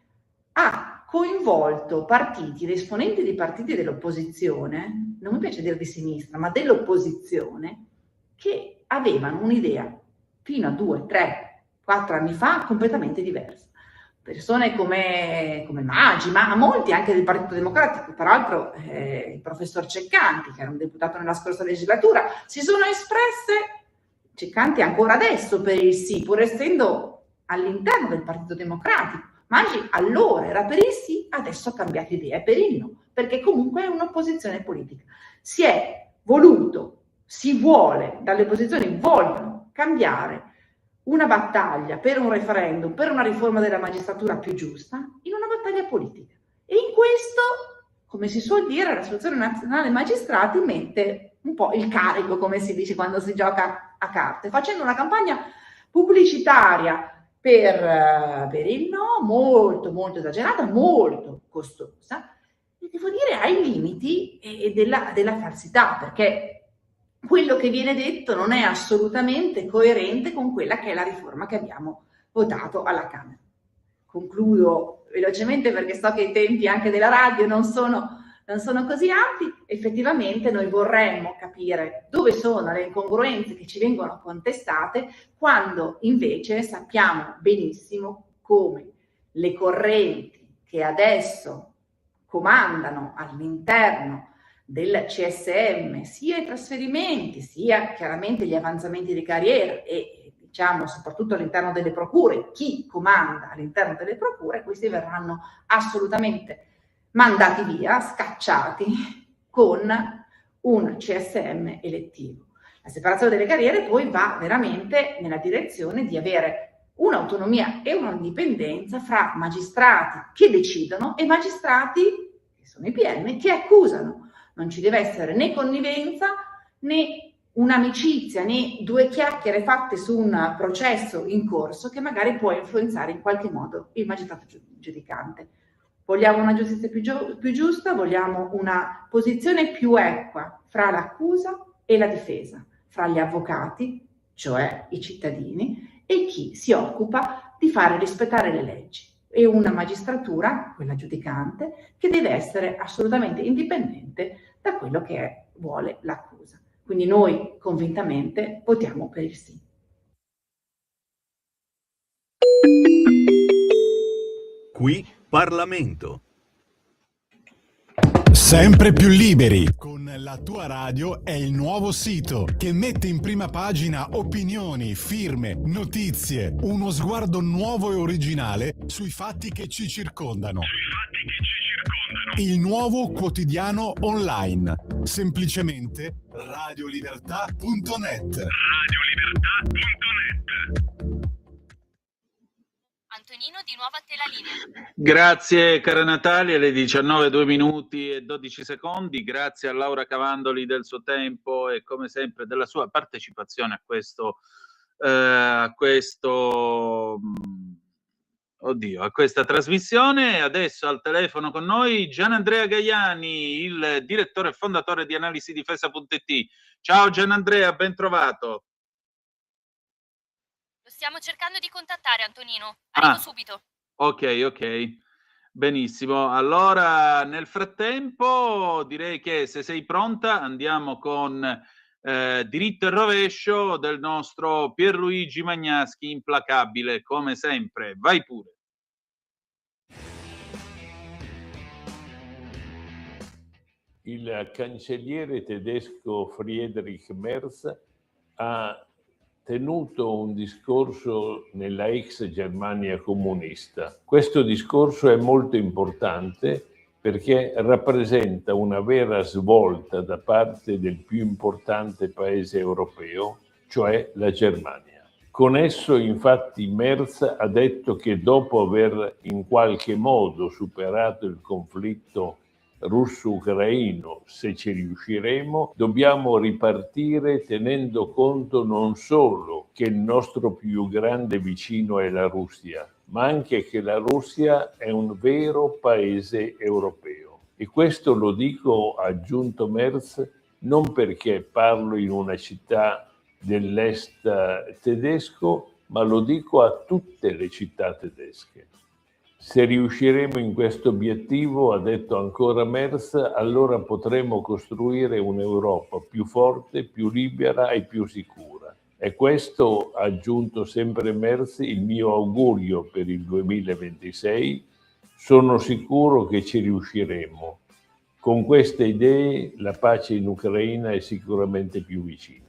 ha coinvolto partiti, esponenti di partiti dell'opposizione, non mi piace dire di sinistra, ma dell'opposizione, che avevano un'idea fino a 2, 3, 4 anni fa completamente diversa. Persone come Maggi, ma molti anche del Partito Democratico, peraltro il professor Ceccanti, che era un deputato nella scorsa legislatura, si sono espresse, Ceccanti ancora adesso, per il sì, pur essendo all'interno del Partito Democratico. Maggi allora era per il sì, adesso ha cambiato idea, è per il no, perché comunque è un'opposizione politica. Dalle opposizioni vogliono cambiare una battaglia per un referendum, per una riforma della magistratura più giusta, in una battaglia politica. E in questo, come si suol dire, l'Associazione Nazionale Magistrati mette un po' il carico, come si dice quando si gioca a carte, facendo una campagna pubblicitaria per il no, molto molto esagerata, molto costosa, e devo dire ai limiti della falsità, perché quello che viene detto non è assolutamente coerente con quella che è la riforma che abbiamo votato alla Camera. Concludo velocemente, perché so che i tempi anche della radio non sono così ampi. Effettivamente noi vorremmo capire dove sono le incongruenze che ci vengono contestate, quando invece sappiamo benissimo come le correnti che adesso comandano all'interno del CSM, sia i trasferimenti, sia chiaramente gli avanzamenti di carriera, e diciamo soprattutto all'interno delle procure, chi comanda all'interno delle procure, questi verranno assolutamente mandati via, scacciati, con un CSM elettivo. La separazione delle carriere poi va veramente nella direzione di avere un'autonomia e un'indipendenza fra magistrati che decidono e magistrati, che sono i PM, che accusano. Non ci deve essere né connivenza, né un'amicizia, né 2 chiacchiere fatte su un processo in corso che magari può influenzare in qualche modo il magistrato giudicante. Vogliamo una giustizia più giusta, vogliamo una posizione più equa fra l'accusa e la difesa, fra gli avvocati cioè i cittadini, e chi si occupa di fare rispettare le leggi, e una magistratura, quella giudicante, che deve essere assolutamente indipendente da quello che vuole l'accusa. Quindi noi convintamente votiamo per il sì. Qui Parlamento. Sempre più liberi. Con la tua radio è il nuovo sito che mette in prima pagina opinioni, firme, notizie, uno sguardo nuovo e originale sui fatti che ci circondano. Il nuovo quotidiano online. Semplicemente radiolibertà.net. Antonino, di nuovo a te la linea. Grazie cara Natalia, alle 19:02:12. Grazie a Laura Cavandoli del suo tempo e come sempre della sua partecipazione a questa trasmissione. Adesso al telefono con noi Gianandrea Gaiani, il direttore e fondatore di analisidifesa.it. Ciao Gianandrea, ben trovato. Lo stiamo cercando di contattare, Antonino. Arrivo subito. Ok. Benissimo. Allora, nel frattempo, direi che se sei pronta andiamo con diritto e rovescio del nostro Pierluigi Magnaschi, implacabile come sempre. Vai pure. Il cancelliere tedesco Friedrich Merz ha tenuto un discorso nella ex Germania comunista. Questo discorso è molto importante perché rappresenta una vera svolta da parte del più importante paese europeo, cioè la Germania. Con esso, infatti, Merz ha detto che dopo aver in qualche modo superato il conflitto russo-ucraino, se ci riusciremo, dobbiamo ripartire tenendo conto non solo che il nostro più grande vicino è la Russia, ma anche che la Russia è un vero paese europeo. E questo lo dico, ha aggiunto Merz, non perché parlo in una città dell'est tedesco, ma lo dico a tutte le città tedesche. Se riusciremo in questo obiettivo, ha detto ancora Merz, allora potremo costruire un'Europa più forte, più libera e più sicura. E questo, ha aggiunto sempre Merz, il mio augurio per il 2026. Sono sicuro che ci riusciremo. Con queste idee la pace in Ucraina è sicuramente più vicina.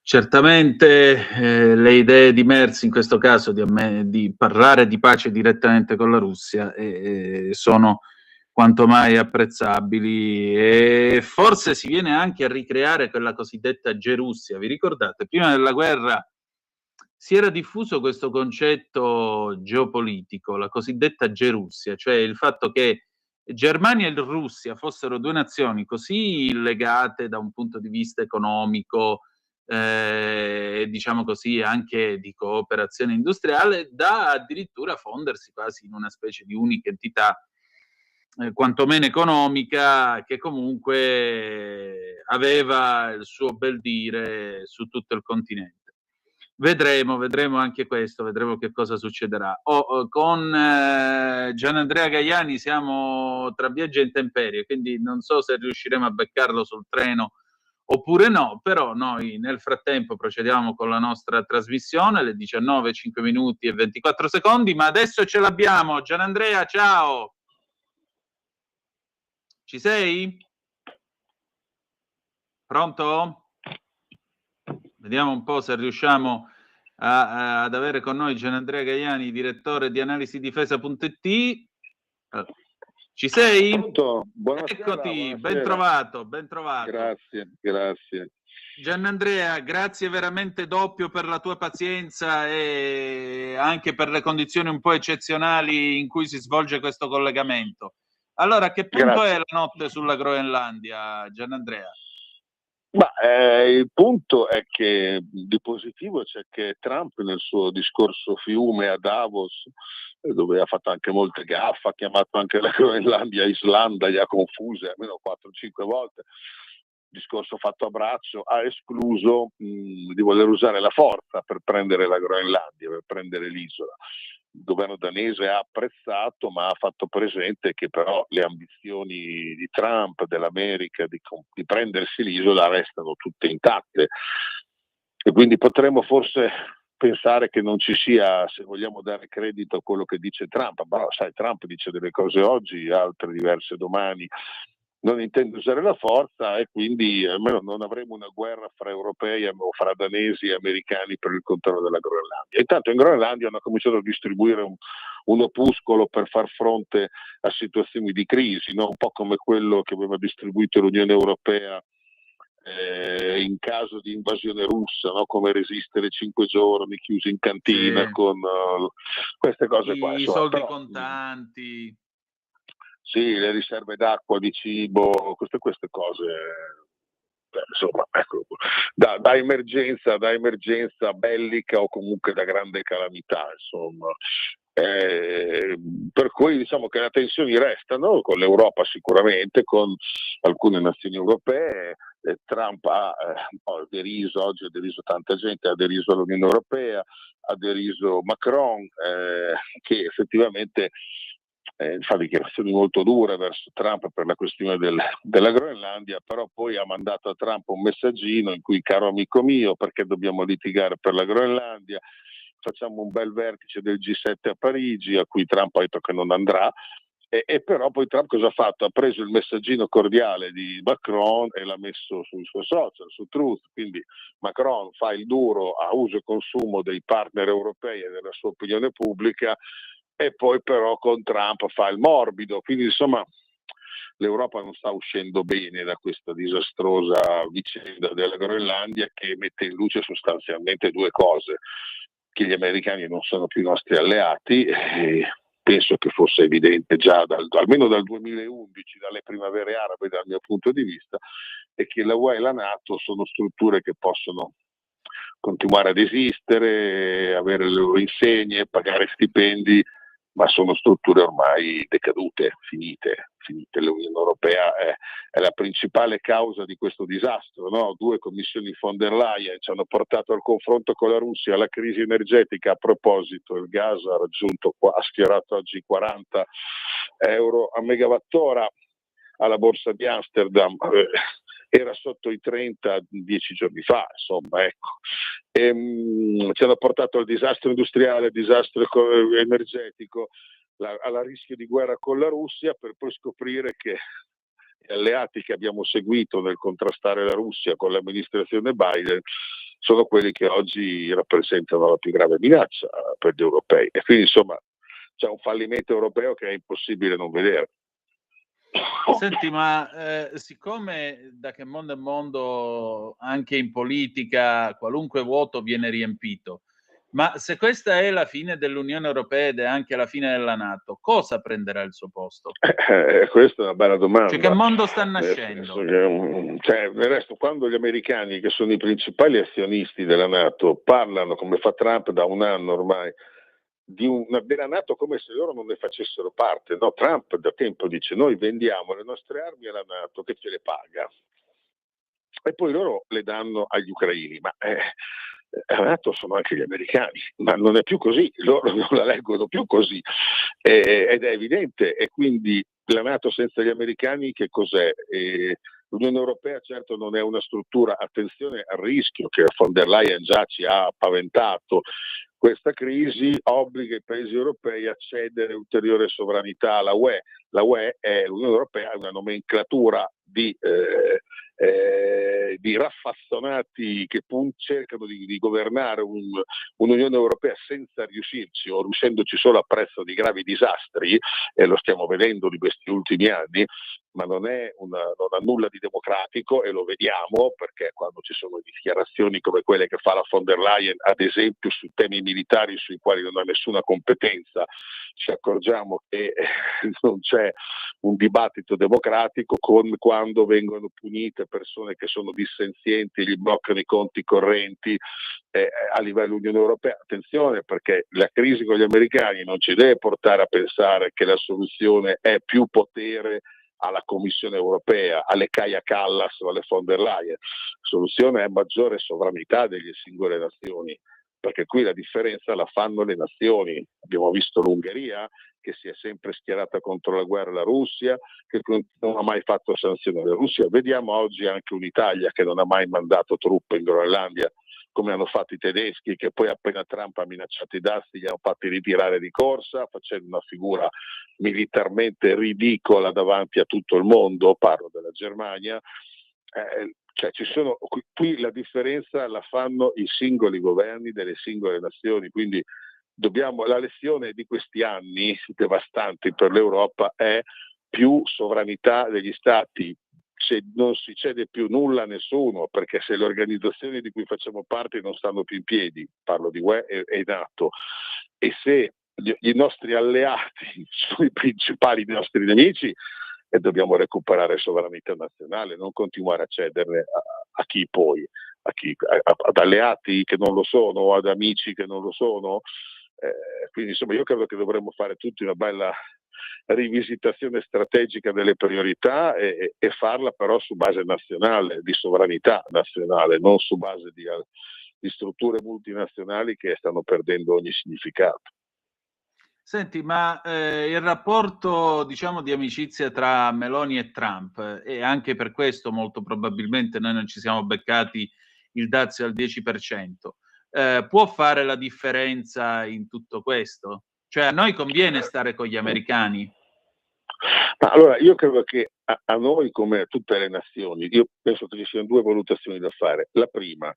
Certamente le idee di Merz, in questo caso di parlare di pace direttamente con la Russia, sono quanto mai apprezzabili, e forse si viene anche a ricreare quella cosiddetta Gerussia. Vi ricordate? Prima della guerra si era diffuso questo concetto geopolitico, la cosiddetta Gerussia, cioè il fatto che Germania e Russia fossero due nazioni così legate da un punto di vista economico, diciamo così, anche di cooperazione industriale, da addirittura fondersi quasi in una specie di unica entità, quantomeno economica, che comunque aveva il suo bel dire su tutto il continente. Vedremo anche questo, vedremo che cosa succederà. Con Gianandrea Gaiani siamo tra viaggio e intemperie, quindi non so se riusciremo a beccarlo sul treno oppure no, però noi nel frattempo procediamo con la nostra trasmissione alle 19:05:24, ma adesso ce l'abbiamo. Gianandrea, ciao! Ci sei? Pronto? Vediamo un po' se riusciamo ad avere con noi Gianandrea Gaiani, direttore di analisidifesa.it. Ci sei? Buonasera, Eccoti, buonasera. ben trovato. Grazie. Gianandrea, grazie veramente doppio per la tua pazienza e anche per le condizioni un po' eccezionali in cui si svolge questo collegamento. Allora, a che punto è la notte sulla Groenlandia, Gianandrea? Il punto è che di positivo c'è che Trump nel suo discorso fiume a Davos, dove ha fatto anche molte gaffe, ha chiamato anche la Groenlandia Islanda, li ha confuse almeno 4-5 volte, discorso fatto a braccio, ha escluso di voler usare la forza per prendere la Groenlandia, per prendere l'isola. Il governo danese ha apprezzato, ma ha fatto presente che però le ambizioni di Trump, dell'America, di prendersi l'isola restano tutte intatte. E quindi potremmo forse pensare che non ci sia, se vogliamo dare credito a quello che dice Trump, ma sai, Trump dice delle cose oggi, altre diverse domani, non intende usare la forza e quindi almeno non avremo una guerra fra europei o fra danesi e americani per il controllo della Groenlandia. Intanto in Groenlandia hanno cominciato a distribuire un opuscolo per far fronte a situazioni di crisi, no? Un po' come quello che aveva distribuito l'Unione Europea in caso di invasione russa, no? Come resistere 5 giorni chiusi in cantina, sì, con queste cose qua. I insomma, soldi però, contanti. Sì, le riserve d'acqua, di cibo, queste cose, insomma, ecco, da emergenza bellica o comunque da grande calamità, insomma. Per cui diciamo che le tensioni restano con l'Europa sicuramente, con alcune nazioni europee. Trump ha deriso, oggi ha deriso tanta gente, ha deriso l'Unione Europea, ha deriso Macron, che effettivamente fa dichiarazioni molto dure verso Trump per la questione della Groenlandia, però poi ha mandato a Trump un messaggino in cui: caro amico mio, perché dobbiamo litigare per la Groenlandia? Facciamo un bel vertice del G7 a Parigi, a cui Trump ha detto che non andrà, e però poi Trump cosa ha fatto? Ha preso il messaggino cordiale di Macron e l'ha messo sui suoi social, su Truth, quindi Macron fa il duro a uso e consumo dei partner europei e della sua opinione pubblica, e poi però con Trump fa il morbido, quindi insomma l'Europa non sta uscendo bene da questa disastrosa vicenda della Groenlandia, che mette in luce sostanzialmente due cose: che gli americani non sono più i nostri alleati, e penso che fosse evidente già almeno dal 2011, dalle primavere arabe dal mio punto di vista, e che la UE e la NATO sono strutture che possono continuare ad esistere, avere le loro insegne, pagare stipendi, ma sono strutture ormai decadute, finite. L'Unione Europea è la principale causa di questo disastro, no? 2 commissioni von der Leyen ci hanno portato al confronto con la Russia, alla crisi energetica. A proposito, il gas ha sfiorato oggi 40 euro a megawattora alla borsa di Amsterdam, era sotto i 30 10 giorni fa, insomma, ecco. Ci hanno portato al disastro industriale, al disastro energetico, al rischio di guerra con la Russia, per poi scoprire che gli alleati che abbiamo seguito nel contrastare la Russia con l'amministrazione Biden sono quelli che oggi rappresentano la più grave minaccia per gli europei. E quindi insomma c'è un fallimento europeo che è impossibile non vedere. Senti, ma siccome da che mondo è mondo anche in politica qualunque vuoto viene riempito, ma se questa è la fine dell'Unione Europea ed è anche la fine della NATO, cosa prenderà il suo posto? Questa è una bella domanda. Cioè, che mondo sta nascendo? Del resto, quando gli americani, che sono i principali azionisti della NATO, parlano, come fa Trump da un anno ormai, della NATO come se loro non ne facessero parte, no? Trump da tempo dice: noi vendiamo le nostre armi alla NATO che ce le paga, e poi loro le danno agli ucraini, ma la NATO sono anche gli americani, ma non è più così, loro non la leggono più così, ed è evidente. E quindi la NATO senza gli americani che cos'è? L'Unione Europea certo non è una struttura, attenzione al rischio che von der Leyen già ci ha paventato. Questa crisi obbliga i paesi europei a cedere ulteriore sovranità alla UE. L'Unione Europea è una nomenclatura di raffazzonati che cercano di governare un'Unione Europea senza riuscirci, o riuscendoci solo a prezzo di gravi disastri, e lo stiamo vedendo di questi ultimi anni, ma non ha nulla di democratico, e lo vediamo perché quando ci sono dichiarazioni come quelle che fa la von der Leyen, ad esempio su temi militari sui quali non ha nessuna competenza, ci accorgiamo che non c'è un dibattito democratico. Quando vengono punite persone che sono dissenzienti, gli bloccano i conti correnti a livello Unione Europea. Attenzione, perché la crisi con gli americani non ci deve portare a pensare che la soluzione è più potere alla Commissione europea, alle Kaja Kallas o alle von der Leyen. La soluzione è maggiore sovranità delle singole nazioni, perché qui la differenza la fanno le nazioni. Abbiamo visto l'Ungheria che si è sempre schierata contro la guerra alla Russia, che non ha mai fatto sanzioni alla Russia. Vediamo oggi anche un'Italia che non ha mai mandato truppe in Groenlandia, come hanno fatto i tedeschi, che poi appena Trump ha minacciato i dazi li hanno fatti ritirare di corsa, facendo una figura militarmente ridicola davanti a tutto il mondo. Parlo della Germania. Cioè qui la differenza la fanno i singoli governi delle singole nazioni, quindi la lezione di questi anni devastanti per l'Europa è più sovranità degli stati. Non si cede più nulla a nessuno, perché se le organizzazioni di cui facciamo parte non stanno più in piedi, parlo di UE e NATO, e se i nostri alleati sono i principali nostri nemici, e dobbiamo recuperare sovranità nazionale, non continuare a cederne a chi poi, ad alleati che non lo sono o ad amici che non lo sono. Quindi insomma io credo che dovremmo fare tutti una bella rivisitazione strategica delle priorità e farla però su base nazionale, di sovranità nazionale, non su base di strutture multinazionali che stanno perdendo ogni significato. Senti, ma il rapporto, diciamo, di amicizia tra Meloni e Trump, e anche per questo molto probabilmente noi non ci siamo beccati il dazio al 10%, può fare la differenza in tutto questo? Cioè a noi conviene stare con gli americani? Ma allora io credo che a noi, come a tutte le nazioni, io penso che ci siano due valutazioni da fare. La prima,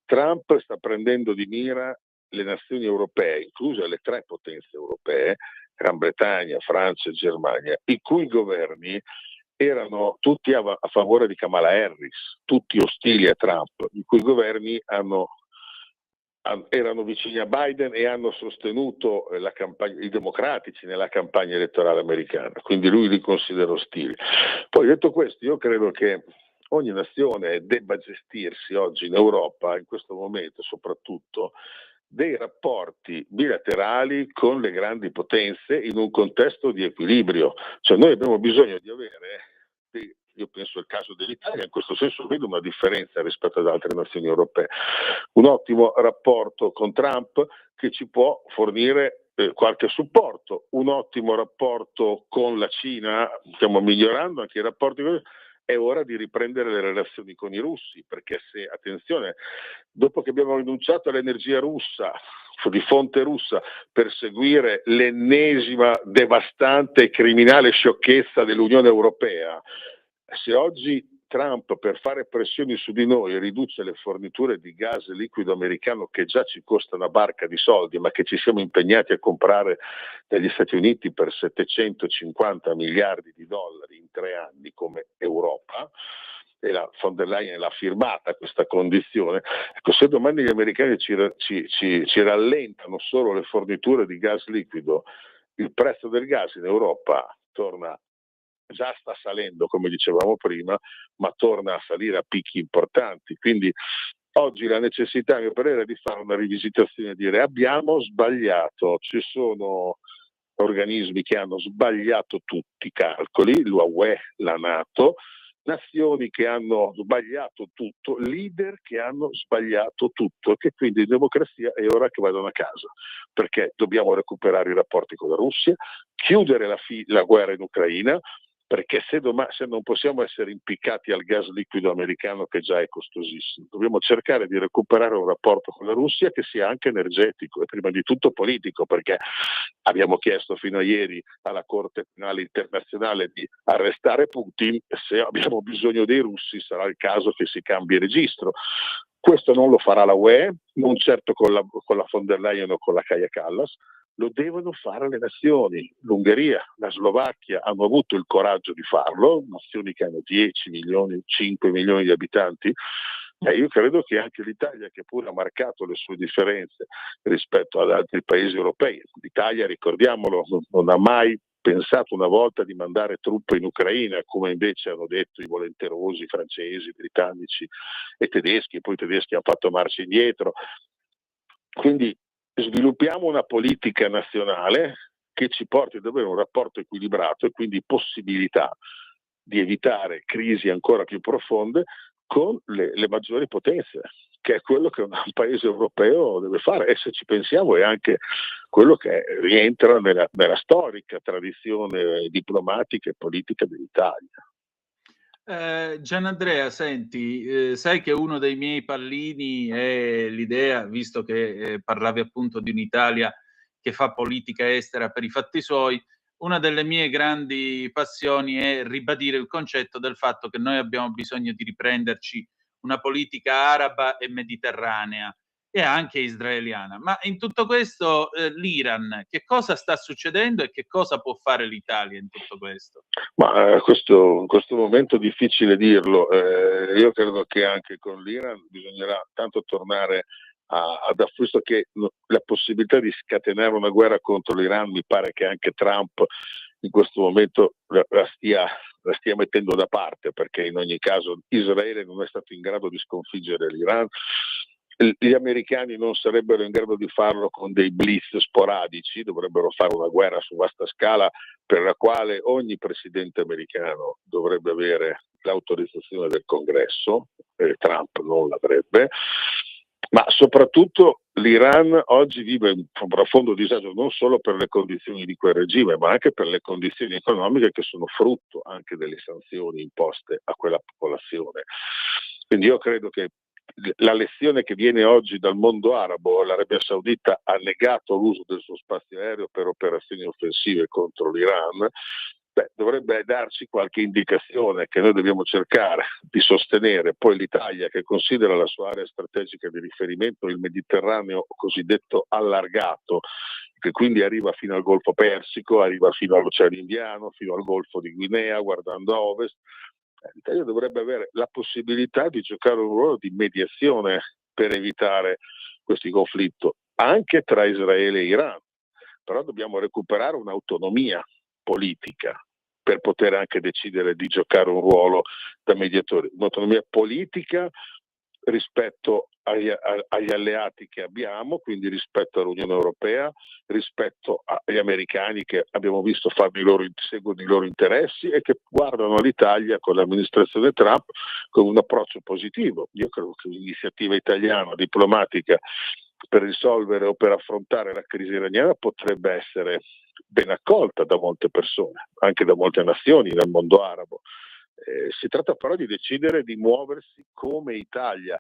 Trump sta prendendo di mira le nazioni europee, incluse le tre potenze europee, Gran Bretagna, Francia e Germania, i cui governi erano tutti a favore di Kamala Harris, tutti ostili a Trump, i cui governi erano vicini a Biden e hanno sostenuto i democratici nella campagna elettorale americana, quindi lui li considera ostili. Poi detto questo, io credo che ogni nazione debba gestirsi oggi in Europa, in questo momento soprattutto, dei rapporti bilaterali con le grandi potenze in un contesto di equilibrio. Cioè noi abbiamo bisogno di avere, io penso al caso dell'Italia, in questo senso vedo una differenza rispetto ad altre nazioni europee, un ottimo rapporto con Trump che ci può fornire qualche supporto, un ottimo rapporto con la Cina, stiamo migliorando anche i rapporti con è ora di riprendere le relazioni con i russi, perché se, attenzione, dopo che abbiamo rinunciato all'energia russa, di fonte russa, per seguire l'ennesima devastante e criminale sciocchezza dell'Unione Europea, se oggi Trump per fare pressioni su di noi riduce le forniture di gas liquido americano che già ci costa una barca di soldi, ma che ci siamo impegnati a comprare dagli Stati Uniti per 750 miliardi di dollari in 3 anni come Europa, e la von der Leyen l'ha firmata questa condizione, ecco, se domani gli americani ci rallentano solo le forniture di gas liquido, il prezzo del gas in Europa già sta salendo come dicevamo prima, ma torna a salire a picchi importanti. Quindi oggi la necessità, a mio parere, è di fare una rivisitazione e dire abbiamo sbagliato, ci sono organismi che hanno sbagliato tutti i calcoli, l'UE, la NATO, nazioni che hanno sbagliato tutto, leader che hanno sbagliato tutto, e che quindi in democrazia è ora che vadano a casa, perché dobbiamo recuperare i rapporti con la Russia, chiudere la guerra in Ucraina, perché se non possiamo essere impiccati al gas liquido americano che già è costosissimo, dobbiamo cercare di recuperare un rapporto con la Russia che sia anche energetico e prima di tutto politico, perché abbiamo chiesto fino a ieri alla Corte Penale Internazionale di arrestare Putin, se abbiamo bisogno dei russi sarà il caso che si cambi registro. Questo non lo farà la UE, non certo con la von der Leyen o con la Kaja Kallas, lo devono fare le nazioni. L'Ungheria, la Slovacchia hanno avuto il coraggio di farlo, nazioni che hanno 10 milioni, 5 milioni di abitanti, e io credo che anche l'Italia, che pure ha marcato le sue differenze rispetto ad altri paesi europei, l'Italia, ricordiamolo, non ha mai pensato una volta di mandare truppe in Ucraina, come invece hanno detto i volenterosi francesi, britannici e tedeschi, e poi i tedeschi hanno fatto marcia indietro. Quindi sviluppiamo una politica nazionale che ci porti ad avere un rapporto equilibrato e quindi possibilità di evitare crisi ancora più profonde con le maggiori potenze, che è quello che un paese europeo deve fare, e se ci pensiamo è anche quello che rientra nella storica tradizione diplomatica e politica dell'Italia. Gianandrea, senti, sai che uno dei miei pallini è l'idea, visto che parlavi appunto di un'Italia che fa politica estera per i fatti suoi, una delle mie grandi passioni è ribadire il concetto del fatto che noi abbiamo bisogno di riprenderci una politica araba e mediterranea e anche israeliana. Ma in tutto questo l'Iran, che cosa sta succedendo e che cosa può fare l'Italia in tutto questo? Ma in questo momento è difficile dirlo. Io credo che anche con l'Iran bisognerà tanto tornare ad visto che la possibilità di scatenare una guerra contro l'Iran mi pare che anche Trump in questo momento la stia mettendo da parte, perché in ogni caso Israele non è stato in grado di sconfiggere l'Iran. Gli americani non sarebbero in grado di farlo con dei blitz sporadici, dovrebbero fare una guerra su vasta scala per la quale ogni presidente americano dovrebbe avere l'autorizzazione del Congresso, Trump non l'avrebbe, ma soprattutto l'Iran oggi vive un profondo disagio non solo per le condizioni di quel regime, ma anche per le condizioni economiche che sono frutto anche delle sanzioni imposte a quella popolazione. Quindi io credo che la lezione che viene oggi dal mondo arabo, l'Arabia Saudita ha negato l'uso del suo spazio aereo per operazioni offensive contro l'Iran, dovrebbe darci qualche indicazione che noi dobbiamo cercare di sostenere. Poi l'Italia, che considera la sua area strategica di riferimento il Mediterraneo cosiddetto allargato, che quindi arriva fino al Golfo Persico, arriva fino all'Oceano Indiano, fino al Golfo di Guinea, guardando a ovest. L'Italia dovrebbe avere la possibilità di giocare un ruolo di mediazione per evitare questi conflitti, anche tra Israele e Iran. Però dobbiamo recuperare un'autonomia politica per poter anche decidere di giocare un ruolo da mediatore, un'autonomia politica rispetto agli alleati che abbiamo, quindi rispetto all'Unione Europea, rispetto agli americani che abbiamo visto seguono i loro interessi e che guardano all'Italia con l'amministrazione Trump con un approccio positivo. Io credo che l'iniziativa italiana diplomatica per risolvere o per affrontare la crisi iraniana potrebbe essere ben accolta da molte persone, anche da molte nazioni nel mondo arabo. Si tratta però di decidere di muoversi come Italia.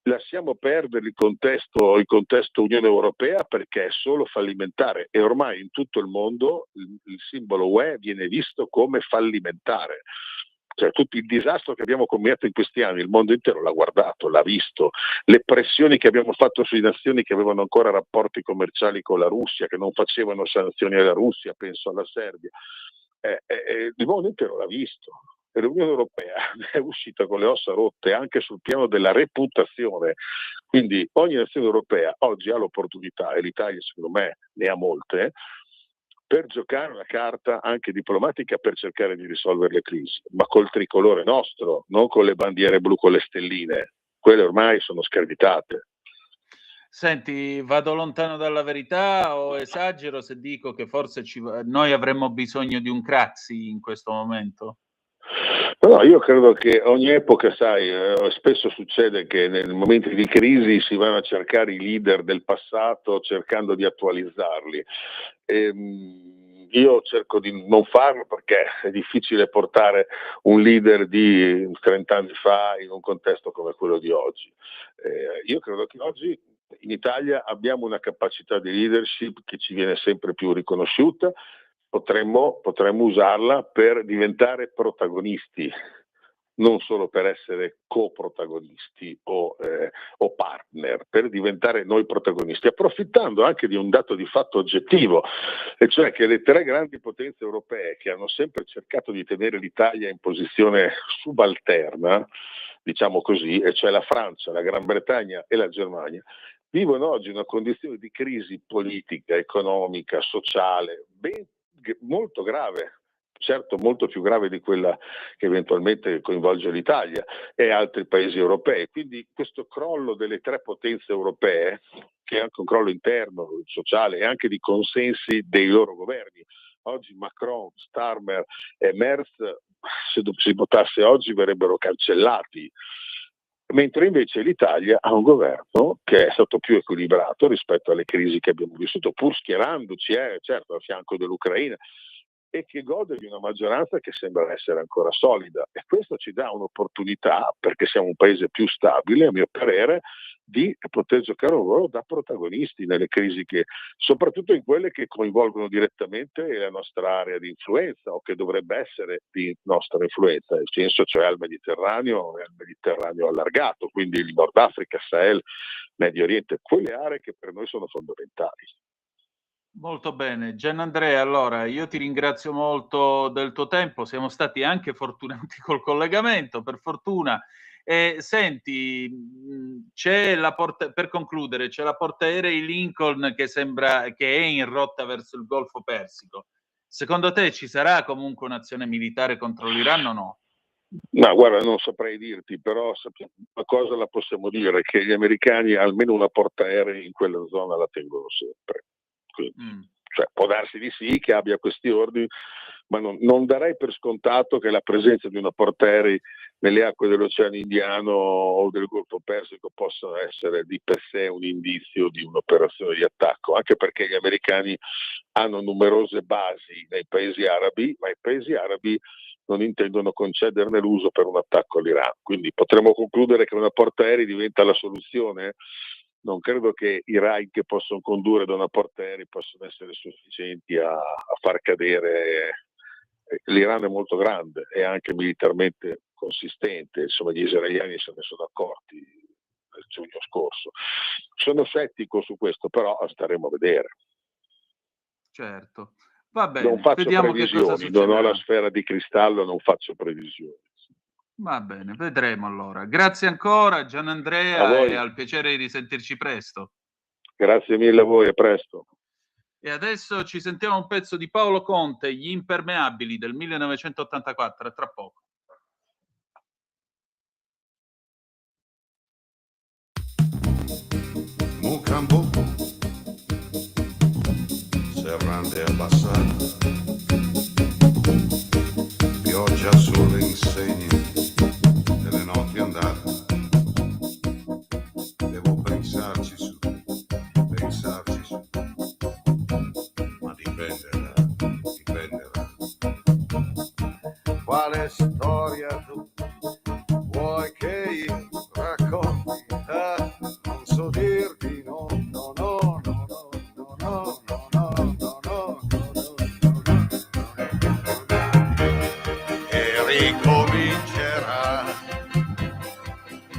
Lasciamo perdere il contesto Unione Europea, perché è solo fallimentare e ormai in tutto il mondo il simbolo UE viene visto come fallimentare. Cioè, tutto il disastro che abbiamo combinato in questi anni, il mondo intero l'ha guardato, l'ha visto, le pressioni che abbiamo fatto sulle nazioni che avevano ancora rapporti commerciali con la Russia, che non facevano sanzioni alla Russia, penso alla Serbia, il mondo intero l'ha visto. E l'Unione Europea è uscita con le ossa rotte anche sul piano della reputazione. Quindi ogni nazione europea oggi ha l'opportunità, e l'Italia secondo me ne ha molte, per giocare una carta anche diplomatica per cercare di risolvere le crisi, ma col tricolore nostro, non con le bandiere blu con le stelline. Quelle ormai sono screditate. Senti, vado lontano dalla verità o esagero se dico che forse noi avremmo bisogno di un Craxi in questo momento? No, io credo che ogni epoca, sai, spesso succede che nei momenti di crisi si vanno a cercare i leader del passato cercando di attualizzarli. Io cerco di non farlo perché è difficile portare un leader di 30 anni fa in un contesto come quello di oggi. Io credo che oggi in Italia abbiamo una capacità di leadership che ci viene sempre più riconosciuta. Potremmo usarla per diventare protagonisti, non solo per essere coprotagonisti o partner, per diventare noi protagonisti, approfittando anche di un dato di fatto oggettivo, e cioè che le tre grandi potenze europee che hanno sempre cercato di tenere l'Italia in posizione subalterna, diciamo così, e cioè la Francia, la Gran Bretagna e la Germania, vivono oggi una condizione di crisi politica, economica, sociale, molto grave, certo molto più grave di quella che eventualmente coinvolge l'Italia e altri paesi europei. Quindi questo crollo delle tre potenze europee, che è anche un crollo interno, sociale e anche di consensi dei loro governi. Oggi Macron, Starmer e Merz se si votasse oggi verrebbero cancellati, mentre invece l'Italia ha un governo che è stato più equilibrato rispetto alle crisi che abbiamo vissuto, pur schierandoci, certo, a fianco dell'Ucraina, e che gode di una maggioranza che sembra essere ancora solida, e questo ci dà un'opportunità, perché siamo un paese più stabile, a mio parere, di poter giocare un ruolo da protagonisti nelle crisi, soprattutto in quelle che coinvolgono direttamente la nostra area di influenza, o che dovrebbe essere di nostra influenza, nel senso cioè al Mediterraneo e al Mediterraneo allargato, quindi il Nord Africa, Sahel, Medio Oriente, quelle aree che per noi sono fondamentali. Molto bene, Gianandrea, allora io ti ringrazio molto del tuo tempo, siamo stati anche fortunati col collegamento, per fortuna. Senti, per concludere, c'è la portaerei Lincoln che sembra che è in rotta verso il Golfo Persico. Secondo te ci sarà comunque un'azione militare contro l'Iran o no? No, guarda, non saprei dirti, però una cosa la possiamo dire, che gli americani almeno una portaerei in quella zona la tengono sempre. Quindi, cioè, può darsi di sì che abbia questi ordini, ma non darei per scontato che la presenza di una portaerei nelle acque dell'Oceano Indiano o del Golfo Persico possa essere di per sé un indizio di un'operazione di attacco, anche perché gli americani hanno numerose basi nei paesi arabi, ma i paesi arabi non intendono concederne l'uso per un attacco all'Iran. Quindi potremmo concludere che una portaerei diventa la soluzione. Non credo che i raid che possono condurre da una portaerei possono essere sufficienti a far cadere. L'Iran è molto grande e anche militarmente consistente, insomma gli israeliani se ne sono accorti nel giugno scorso. Sono scettico su questo, però staremo a vedere. Certo, va bene, non faccio vediamo previsioni, che cosa succederà. non ho la sfera di cristallo, non faccio previsioni. Va bene, vedremo allora. Grazie ancora Gianandrea e al piacere di sentirci presto. Grazie mille a voi, a presto. E adesso ci sentiamo un pezzo di Paolo Conte, Gli Impermeabili del 1984, a tra poco. Mucambo, serrande abbassate, pioggia sulle insegne delle notti andate. Devo pensarci su, ma dipenderà. Quale storia tu vuoi che io racconti? Non so dirti no. E ricomincerà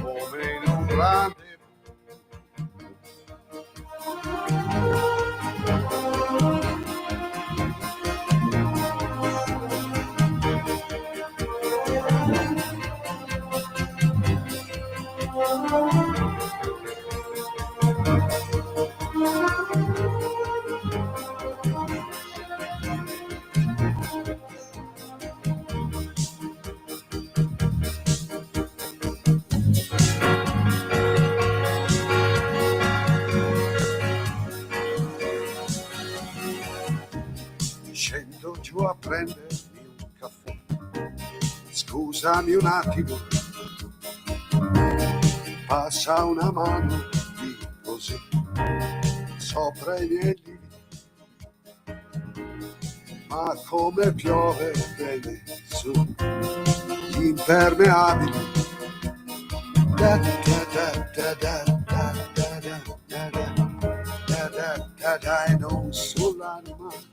come in un rendezvous. Scendo giù a prendermi un caffè, scusami un attimo, passa una mano di così sopra i miei lividi, ma come piove bene su gli impermeabili. Da da da da da da da da da da da e non sull'anima.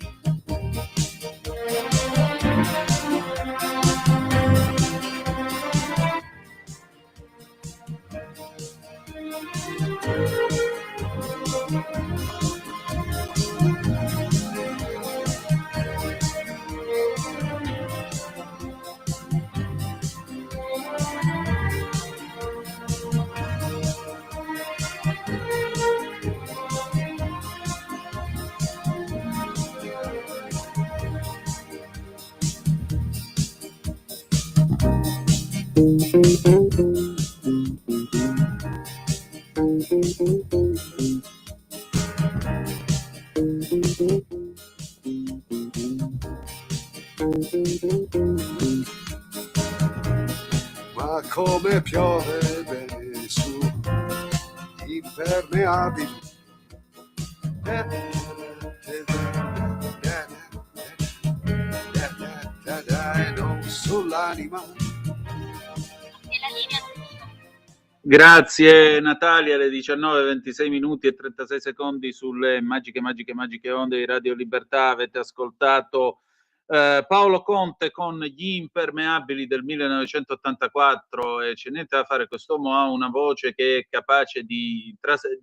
come piove bene su, impermeabili. E non sull'anima. Grazie Natalia, alle 19:26 minuti e 36 secondi sulle magiche onde di Radio Libertà. Avete ascoltato Paolo Conte con Gli impermeabili del 1984 e c'è niente da fare, quest'uomo ha una voce che è capace di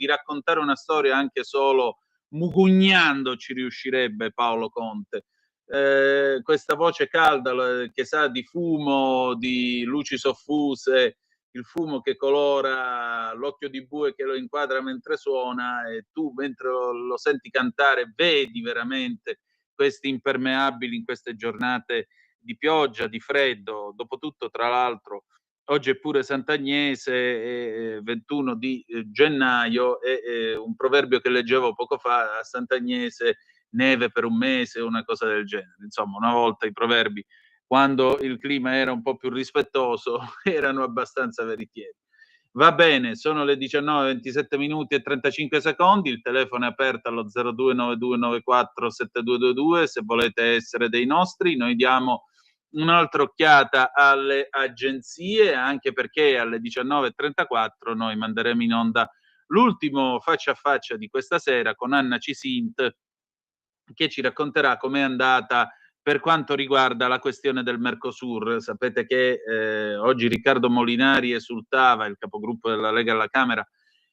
raccontare una storia anche solo mugugnando, ci riuscirebbe Paolo Conte. Questa voce calda che sa di fumo, di luci soffuse, il fumo che colora l'occhio di bue che lo inquadra mentre suona, e tu mentre lo senti cantare vedi veramente questi impermeabili in queste giornate di pioggia, di freddo. Dopotutto, tra l'altro, oggi è pure Sant'Agnese, 21 di gennaio, e un proverbio che leggevo poco fa: a Sant'Agnese neve per un mese, una cosa del genere. Insomma, una volta i proverbi, quando il clima era un po' più rispettoso, erano abbastanza veritieri. Va bene, sono le 19:27 minuti e 35 secondi, il telefono è aperto allo 0292947222 se volete essere dei nostri. Noi diamo un'altra occhiata alle agenzie, anche perché alle 19:34 noi manderemo in onda l'ultimo faccia a faccia di questa sera con Anna Cisint, che ci racconterà com'è andata per quanto riguarda la questione del Mercosur. Sapete che oggi Riccardo Molinari esultava, il capogruppo della Lega alla Camera,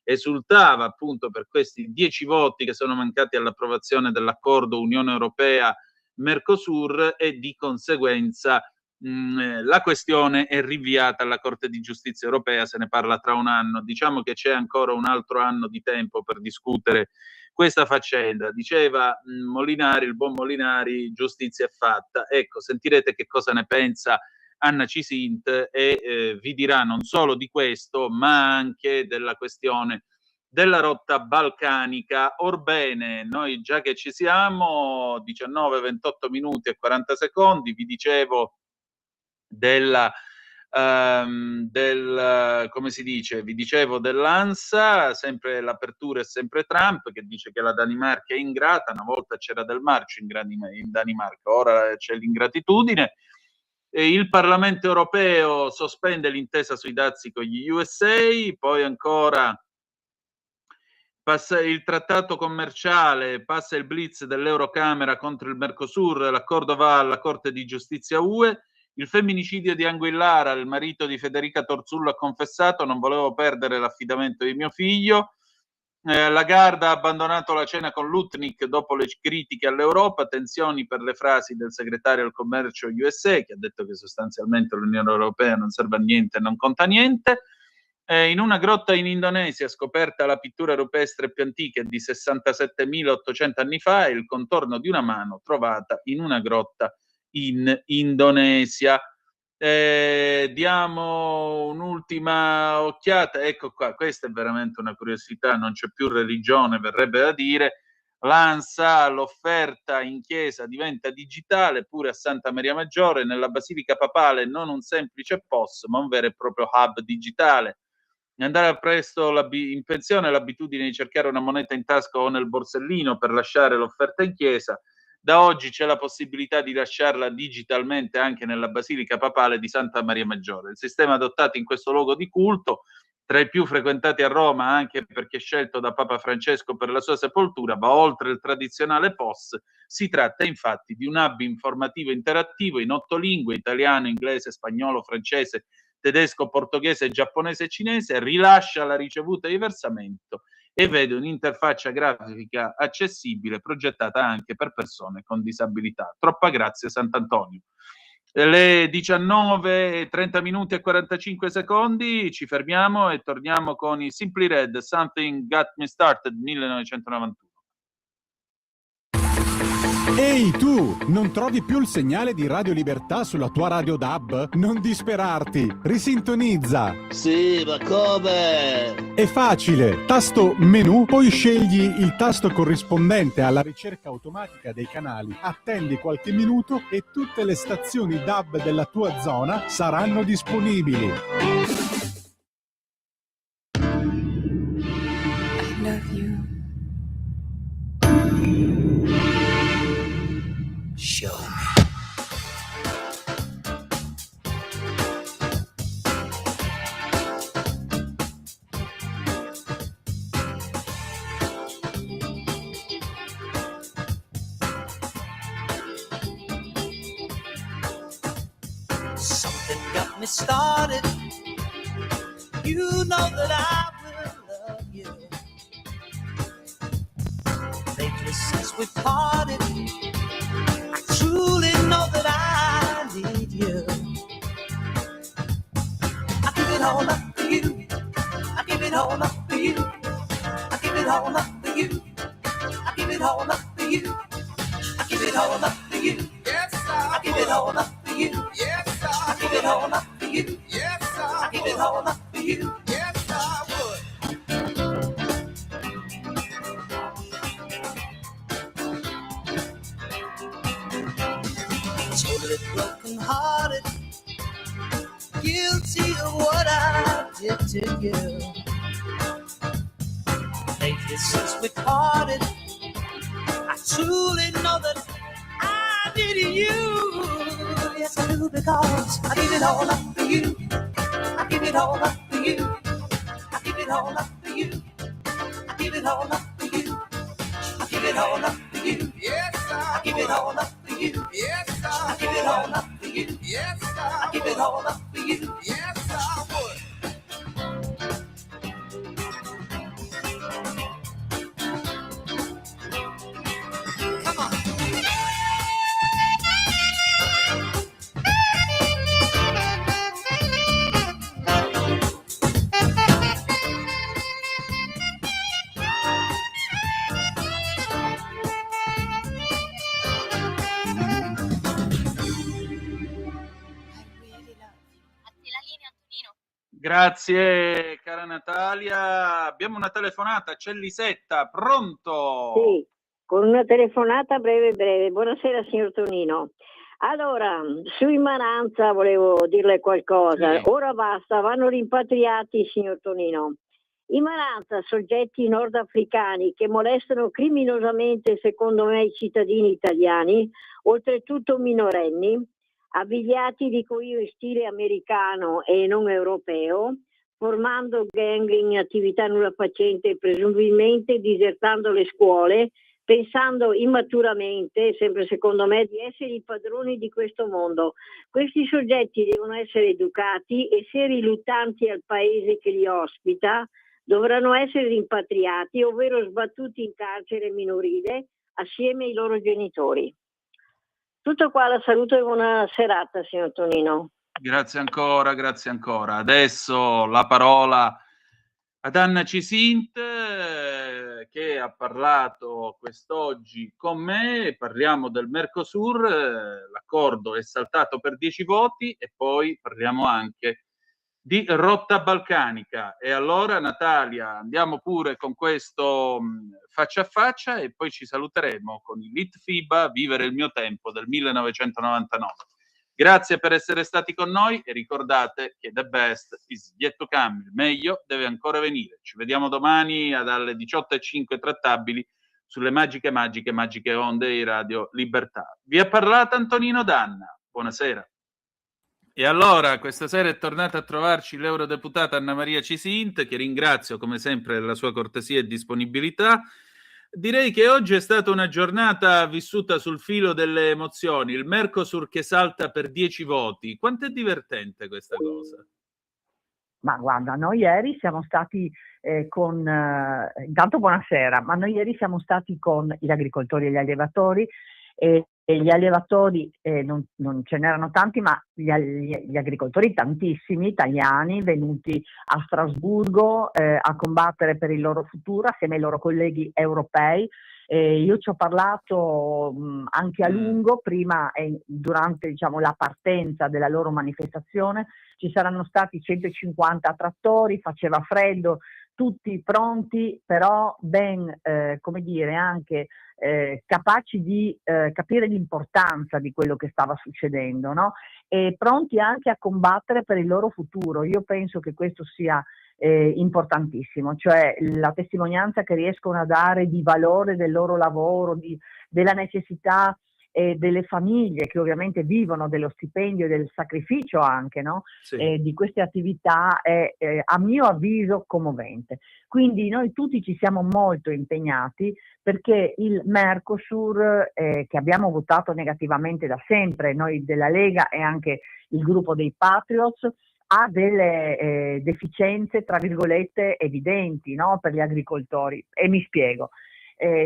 esultava appunto per questi 10 voti che sono mancati all'approvazione dell'accordo Unione Europea-Mercosur, e di conseguenza la questione è rinviata alla Corte di Giustizia Europea, se ne parla tra un anno. Diciamo che c'è ancora un altro anno di tempo per discutere questa faccenda. Diceva Molinari, il buon Molinari, giustizia è fatta. Ecco, sentirete che cosa ne pensa Anna Cisint e vi dirà non solo di questo, ma anche della questione della rotta balcanica. Orbene, noi già che ci siamo, 19:28 minuti e 40 secondi, vi dicevo come si dice, vi dicevo dell'ANSA, sempre l'apertura è sempre Trump che dice che la Danimarca è ingrata. Una volta c'era del marcio in Danimarca, ora c'è l'ingratitudine. Il Parlamento europeo sospende l'intesa sui dazi con gli USA, poi ancora passa il trattato commerciale, passa il blitz dell'Eurocamera contro il Mercosur, l'accordo va alla Corte di Giustizia UE. Il femminicidio di Anguillara, il marito di Federica Torzullo ha confessato: non volevo perdere l'affidamento di mio figlio. Lagarde ha abbandonato la cena con Lutnick dopo le critiche all'Europa, tensioni per le frasi del segretario al commercio USA, che ha detto che sostanzialmente l'Unione Europea non serve a niente e non conta niente. In una grotta in Indonesia scoperta la pittura rupestre più antica di 67.800 anni fa, e il contorno di una mano trovata in una grotta in Indonesia. Diamo un'ultima occhiata, ecco qua, questa è veramente una curiosità, non c'è più religione, verrebbe da dire. L'ANSA, l'offerta in chiesa diventa digitale pure a Santa Maria Maggiore, nella Basilica Papale non un semplice POS ma un vero e proprio hub digitale. Andare presto in pensione, l'abitudine di cercare una moneta in tasca o nel borsellino per lasciare l'offerta in chiesa. Da oggi c'è la possibilità di lasciarla digitalmente anche nella Basilica Papale di Santa Maria Maggiore. Il sistema adottato in questo luogo di culto, tra i più frequentati a Roma anche perché scelto da Papa Francesco per la sua sepoltura, va oltre il tradizionale POS. Si tratta infatti di un hub informativo interattivo in 8 lingue: italiano, inglese, spagnolo, francese, tedesco, portoghese, giapponese e cinese. Rilascia la ricevuta di versamento e vede un'interfaccia grafica accessibile, progettata anche per persone con disabilità. Troppa grazia, Sant'Antonio. Le 19:30 minuti e 45 secondi, ci fermiamo e torniamo con i Simply Red, Something Got Me Started, 1991. Ehi tu, non trovi più il segnale di Radio Libertà sulla tua radio DAB? Non disperarti, risintonizza. Sì, ma come? È facile, tasto menu, poi scegli il tasto corrispondente alla ricerca automatica dei canali, attendi qualche minuto e tutte le stazioni DAB della tua zona saranno disponibili. I love you. Show me. Something got me started. You know that I will love you. Lately since we parted, I truly know that I need you. I give it all up for you. I give it all up for you. I give it all up for you. I give it all up for you. I give it all up for you. Yes, I give it all up for you. Yes, I give it all up for you. Yes, I give it all up for you. Yes, I would. Totally broken hearted, guilty of what I did to you. Lately since we parted, I truly know that I needed you. Yes, I do, because I give it all up for you. I give it all up for you. I give it all up for you. I give it all up for you. I give it all up for you. Yes, I give it all up for you. Yes, I give it all up for you. Yes, I give it all up for you. Yes, I would. Come on. Grazie cara Natalia. Abbiamo una telefonata, c'è Lisetta, pronto? Sì, con una telefonata breve. Buonasera signor Tonino. Allora, su Imaranza volevo dirle qualcosa. Sì. Ora basta, vanno rimpatriati signor Tonino. Imaranza, soggetti nordafricani che molestano criminosamente, secondo me, i cittadini italiani, oltretutto minorenni, abbigliati, dico io, in stile americano e non europeo, formando gang in attività nulla facente, presumibilmente disertando le scuole, pensando immaturamente, sempre secondo me, di essere i padroni di questo mondo. Questi soggetti devono essere educati e se riluttanti al paese che li ospita, dovranno essere rimpatriati, ovvero sbattuti in carcere minorile assieme ai loro genitori. Tutto qua, la saluto e buona serata, signor Tonino. Grazie ancora, grazie ancora. Adesso la parola ad Anna Cisint che ha parlato quest'oggi con me. Parliamo del Mercosur, l'accordo è saltato per 10 voti e poi parliamo anche di rotta balcanica. E allora Natalia, andiamo pure con questo faccia a faccia e poi ci saluteremo con il Litfiba Vivere il mio tempo del 1999. Grazie per essere stati con noi e ricordate che the best is yet to come, il meglio deve ancora venire. Ci vediamo domani dalle 18:05 trattabili sulle magiche onde di Radio Libertà. Vi ha parlato Antonino Danna. Buonasera. E allora, questa sera è tornata a trovarci l'eurodeputata Anna Maria Cisint, che ringrazio come sempre della sua cortesia e disponibilità. Direi che oggi è stata una giornata vissuta sul filo delle emozioni, il Mercosur che salta per 10 voti. Quanto è divertente questa cosa? Ma guarda, noi ieri siamo stati intanto buonasera, ma noi ieri siamo stati con gli agricoltori e gli allevatori e gli allevatori non ce n'erano tanti, ma gli agricoltori tantissimi italiani venuti a Strasburgo a combattere per il loro futuro assieme ai loro colleghi europei. Io ci ho parlato anche a lungo prima e durante, diciamo, la partenza della loro manifestazione. Ci saranno stati 150 trattori, faceva freddo, tutti pronti, però ben, come dire, anche capaci di capire l'importanza di quello che stava succedendo, no? E pronti anche a combattere per il loro futuro. Io penso che questo sia importantissimo, cioè la testimonianza che riescono a dare di valore del loro lavoro, della necessità delle famiglie che ovviamente vivono dello stipendio e del sacrificio anche, no? Sì. Di queste attività è a mio avviso commovente. Quindi noi tutti ci siamo molto impegnati perché il Mercosur, che abbiamo votato negativamente da sempre, noi della Lega e anche il gruppo dei Patriots, ha delle deficienze, tra virgolette, evidenti, no? Per gli agricoltori. E mi spiego.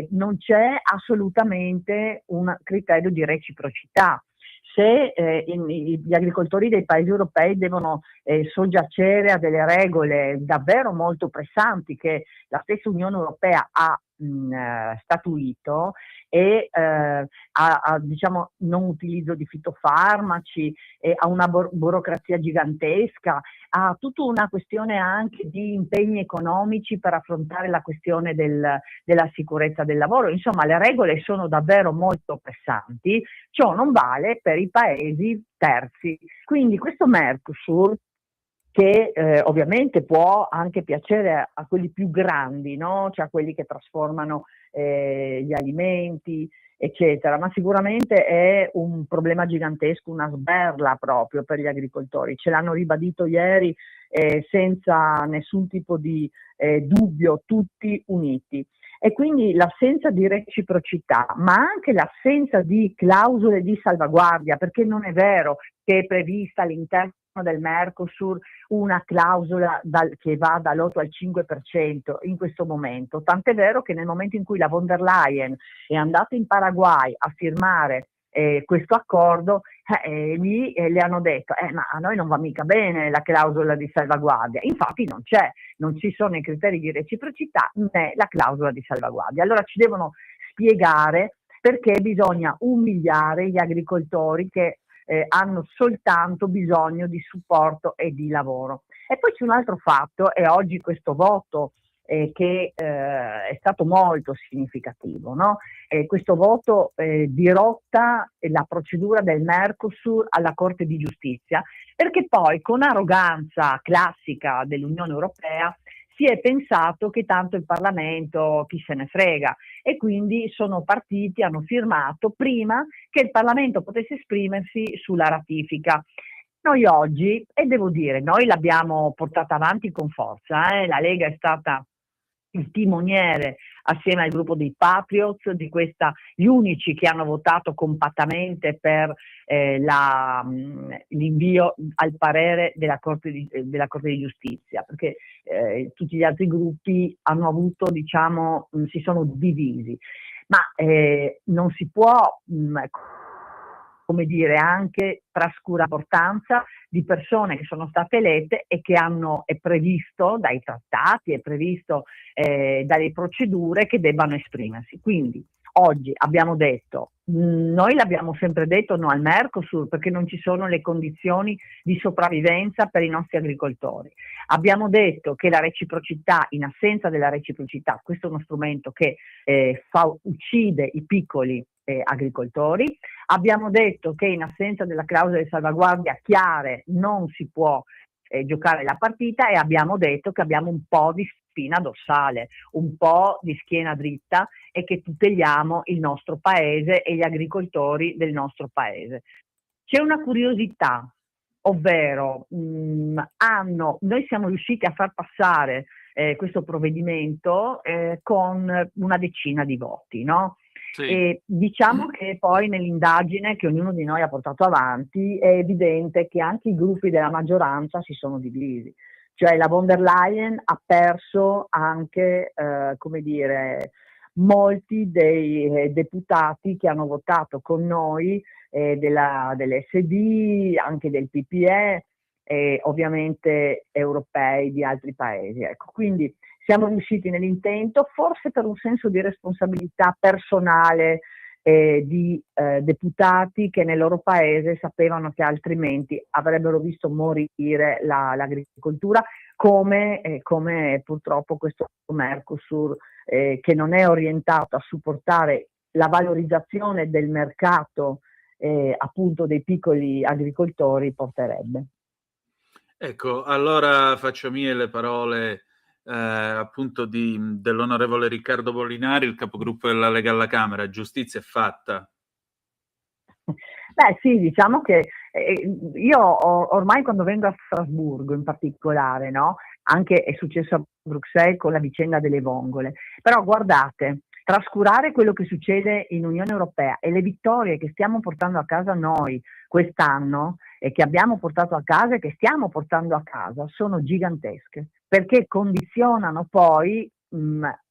Non c'è assolutamente un criterio di reciprocità. Se gli agricoltori dei paesi europei devono soggiacere a delle regole davvero molto pressanti che la stessa Unione Europea ha statuito e diciamo non utilizzo di fitofarmaci, a una burocrazia gigantesca, a tutta una questione anche di impegni economici per affrontare la questione della sicurezza del lavoro. Insomma, le regole sono davvero molto pressanti, ciò non vale per i paesi terzi. Quindi questo Mercosur, che ovviamente può anche piacere a quelli più grandi, no? Cioè a quelli che trasformano gli alimenti, eccetera, ma sicuramente è un problema gigantesco, una sberla proprio per gli agricoltori. Ce l'hanno ribadito ieri senza nessun tipo di dubbio, tutti uniti. E quindi l'assenza di reciprocità, ma anche l'assenza di clausole di salvaguardia, perché non è vero che è prevista all'interno del Mercosur una clausola che va dall'8 al 5% in questo momento, tant'è vero che nel momento in cui la von der Leyen è andata in Paraguay a firmare questo accordo, lì le hanno detto ma a noi non va mica bene la clausola di salvaguardia, infatti non ci sono i criteri di reciprocità né la clausola di salvaguardia. Allora ci devono spiegare perché bisogna umiliare gli agricoltori che hanno soltanto bisogno di supporto e di lavoro. E poi c'è un altro fatto, e oggi questo voto che è stato molto significativo, no? Questo voto dirotta la procedura del Mercosur alla Corte di Giustizia, perché poi con arroganza classica dell'Unione Europea si è pensato che tanto il Parlamento chi se ne frega, e quindi sono partiti, hanno firmato prima che il Parlamento potesse esprimersi sulla ratifica. Noi oggi, e devo dire, noi l'abbiamo portata avanti con forza, la Lega è stata il timoniere assieme al gruppo dei Patriots di questa, gli unici che hanno votato compattamente per l'invio al parere della Corte di Giustizia, perché tutti gli altri gruppi hanno avuto, diciamo, si sono divisi, ma non si può come dire, anche trascura l'importanza di persone che sono state elette e che è previsto dai trattati, è previsto dalle procedure che debbano esprimersi. Quindi oggi abbiamo detto, noi l'abbiamo sempre detto no al Mercosur perché non ci sono le condizioni di sopravvivenza per i nostri agricoltori. Abbiamo detto che la reciprocità, in assenza della reciprocità, questo è uno strumento che uccide i piccoli agricoltori. Abbiamo detto che in assenza della clausola di salvaguardia chiare non si può giocare la partita, e abbiamo detto che abbiamo un po' di spina dorsale, un po' di schiena dritta, e che tuteliamo il nostro paese e gli agricoltori del nostro paese. C'è una curiosità, ovvero noi siamo riusciti a far passare questo provvedimento con una decina di voti, no? Sì. E diciamo che poi nell'indagine che ognuno di noi ha portato avanti è evidente che anche i gruppi della maggioranza si sono divisi, cioè la von der Leyen ha perso anche, come dire, molti dei deputati che hanno votato con noi dell'SD, anche del PPE e ovviamente europei di altri paesi. Ecco, quindi siamo riusciti nell'intento, forse per un senso di responsabilità personale di deputati che nel loro paese sapevano che altrimenti avrebbero visto morire l'agricoltura, come purtroppo questo Mercosur che non è orientato a supportare la valorizzazione del mercato appunto dei piccoli agricoltori porterebbe. Ecco, allora faccio mie le parole appunto dell'onorevole Riccardo Molinari, il capogruppo della Lega alla Camera. Giustizia è fatta. Beh sì, diciamo che io ormai quando vengo a Strasburgo in particolare, no? Anche è successo a Bruxelles con la vicenda delle vongole, però guardate, trascurare quello che succede in Unione Europea e le vittorie che stiamo portando a casa noi quest'anno e che abbiamo portato a casa e che stiamo portando a casa sono gigantesche, perché condizionano poi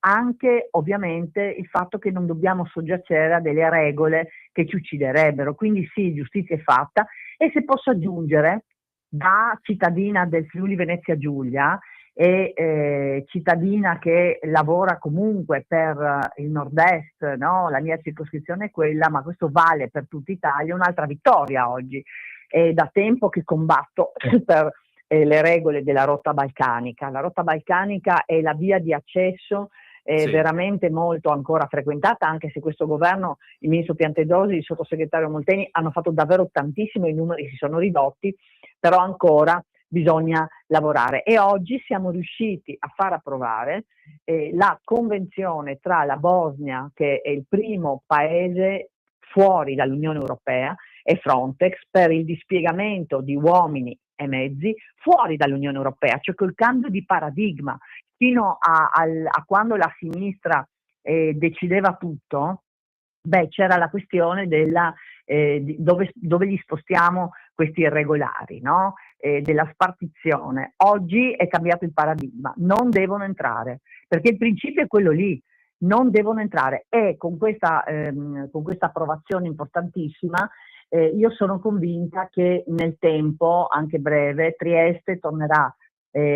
anche ovviamente il fatto che non dobbiamo soggiacere a delle regole che ci ucciderebbero. Quindi sì, giustizia è fatta. E se posso aggiungere, da cittadina del Friuli Venezia Giulia e cittadina che lavora comunque per il nord-est, no? La mia circoscrizione è quella, ma questo vale per tutta Italia, un'altra vittoria oggi. È da tempo che combatto per le regole della rotta balcanica. La rotta balcanica è la via di accesso veramente molto ancora frequentata, anche se questo governo, il ministro Piantedosi, il sottosegretario Molteni hanno fatto davvero tantissimo, i numeri si sono ridotti, però ancora bisogna lavorare. E oggi siamo riusciti a far approvare la convenzione tra la Bosnia, che è il primo paese fuori dall'Unione Europea, e Frontex per il dispiegamento di uomini e mezzi fuori dall'Unione Europea, cioè col cambio di paradigma. Fino a quando la sinistra decideva tutto, c'era la questione della dove li spostiamo questi irregolari, no? Della spartizione. Oggi è cambiato il paradigma, non devono entrare, perché il principio è quello lì, non devono entrare. E con questa approvazione importantissima io sono convinta che nel tempo, anche breve, Trieste tornerà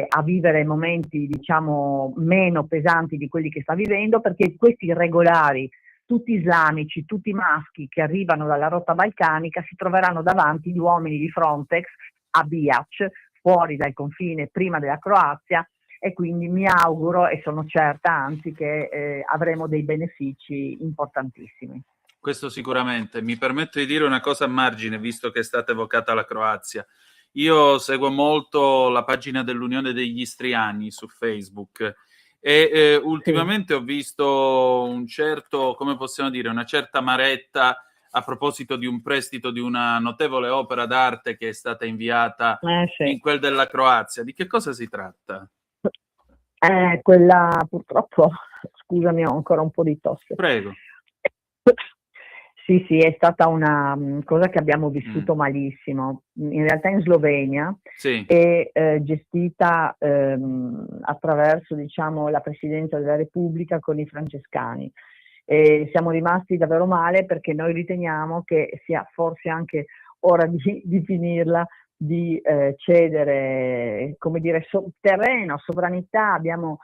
a vivere momenti, diciamo, meno pesanti di quelli che sta vivendo, perché questi irregolari, tutti islamici, tutti maschi che arrivano dalla rotta balcanica, si troveranno davanti gli uomini di Frontex a Biac, fuori dal confine prima della Croazia, e quindi mi auguro e sono certa anzi che avremo dei benefici importantissimi. Questo sicuramente. Mi permetto di dire una cosa a margine, visto che è stata evocata la Croazia. Io seguo molto la pagina dell'Unione degli Istriani su Facebook e ultimamente ho visto un certo, come possiamo dire, una certa amaretta a proposito di un prestito di una notevole opera d'arte che è stata inviata in quel della Croazia. Di che cosa si tratta? Quella purtroppo, scusami, ho ancora un po' di tosse. Prego. Sì, è stata una cosa che abbiamo vissuto malissimo, in realtà in Slovenia, e gestita attraverso, diciamo, la Presidenza della Repubblica con i francescani. E siamo rimasti davvero male perché noi riteniamo che sia forse anche ora di finirla, di cedere, come dire, terreno, sovranità. Abbiamo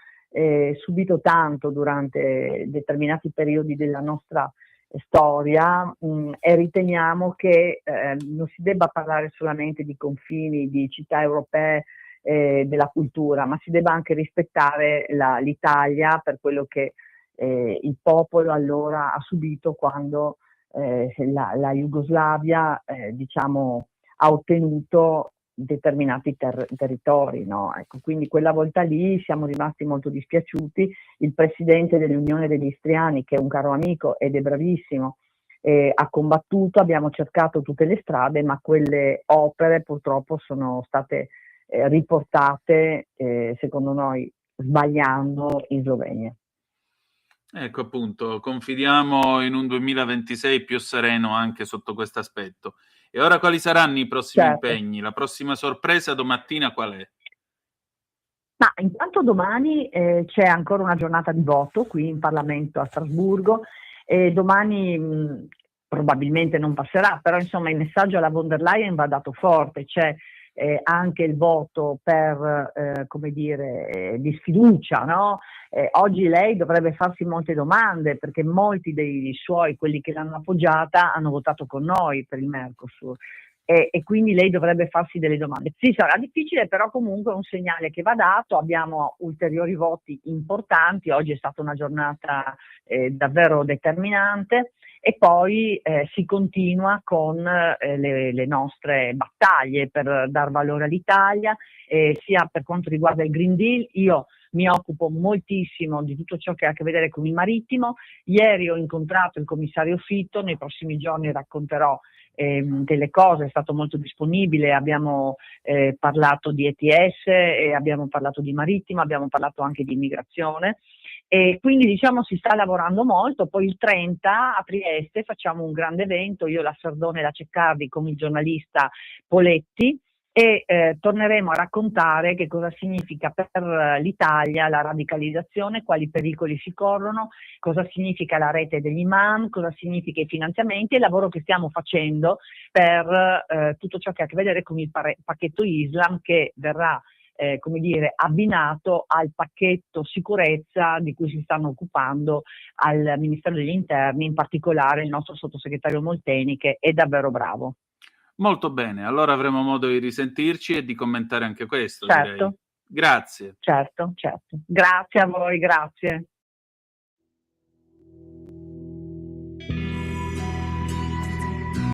subito tanto durante determinati periodi della nostra storia e riteniamo che non si debba parlare solamente di confini, di città europee, della cultura, ma si debba anche rispettare l'Italia per quello che il popolo allora ha subito quando la Jugoslavia diciamo ha ottenuto determinati territori, no? Ecco, quindi quella volta lì siamo rimasti molto dispiaciuti. Il presidente dell'Unione degli Istriani, che è un caro amico ed è bravissimo, ha combattuto, abbiamo cercato tutte le strade, ma quelle opere purtroppo sono state riportate, secondo noi, sbagliando, in Slovenia. Ecco, appunto, confidiamo in un 2026 più sereno anche sotto questo aspetto. E ora quali saranno i prossimi impegni? La prossima sorpresa domattina qual è? Ma intanto domani c'è ancora una giornata di voto qui in Parlamento a Strasburgo, e domani probabilmente non passerà, però insomma il messaggio alla von der Leyen va dato forte. C'è anche il voto per, come dire, di sfiducia, no? Oggi lei dovrebbe farsi molte domande, perché molti dei suoi, quelli che l'hanno appoggiata, hanno votato con noi per il Mercosur, e quindi lei dovrebbe farsi delle domande. Sì, sarà difficile, però comunque è un segnale che va dato. Abbiamo ulteriori voti importanti, oggi è stata una giornata davvero determinante, e poi si continua con le nostre battaglie per dar valore all'Italia, sia per quanto riguarda il Green Deal. Io mi occupo moltissimo di tutto ciò che ha a che vedere con il marittimo. Ieri ho incontrato il commissario Fitto, nei prossimi giorni racconterò delle cose, è stato molto disponibile, abbiamo parlato di ETS, abbiamo parlato di marittimo, abbiamo parlato anche di immigrazione. E quindi diciamo si sta lavorando molto. Poi il 30 a Trieste facciamo un grande evento, io, la Sardone e la Ceccardi, con il giornalista Poletti, e torneremo a raccontare che cosa significa per l'Italia la radicalizzazione, quali pericoli si corrono, cosa significa la rete degli imam, cosa significa i finanziamenti e il lavoro che stiamo facendo per tutto ciò che ha a che vedere con il pacchetto Islam, che verrà come dire, abbinato al pacchetto sicurezza di cui si stanno occupando al Ministero degli Interni, in particolare il nostro sottosegretario Molteni, che è davvero bravo. Molto bene, allora avremo modo di risentirci e di commentare anche questo, Certo. direi. Grazie. Certo. Grazie a voi, grazie.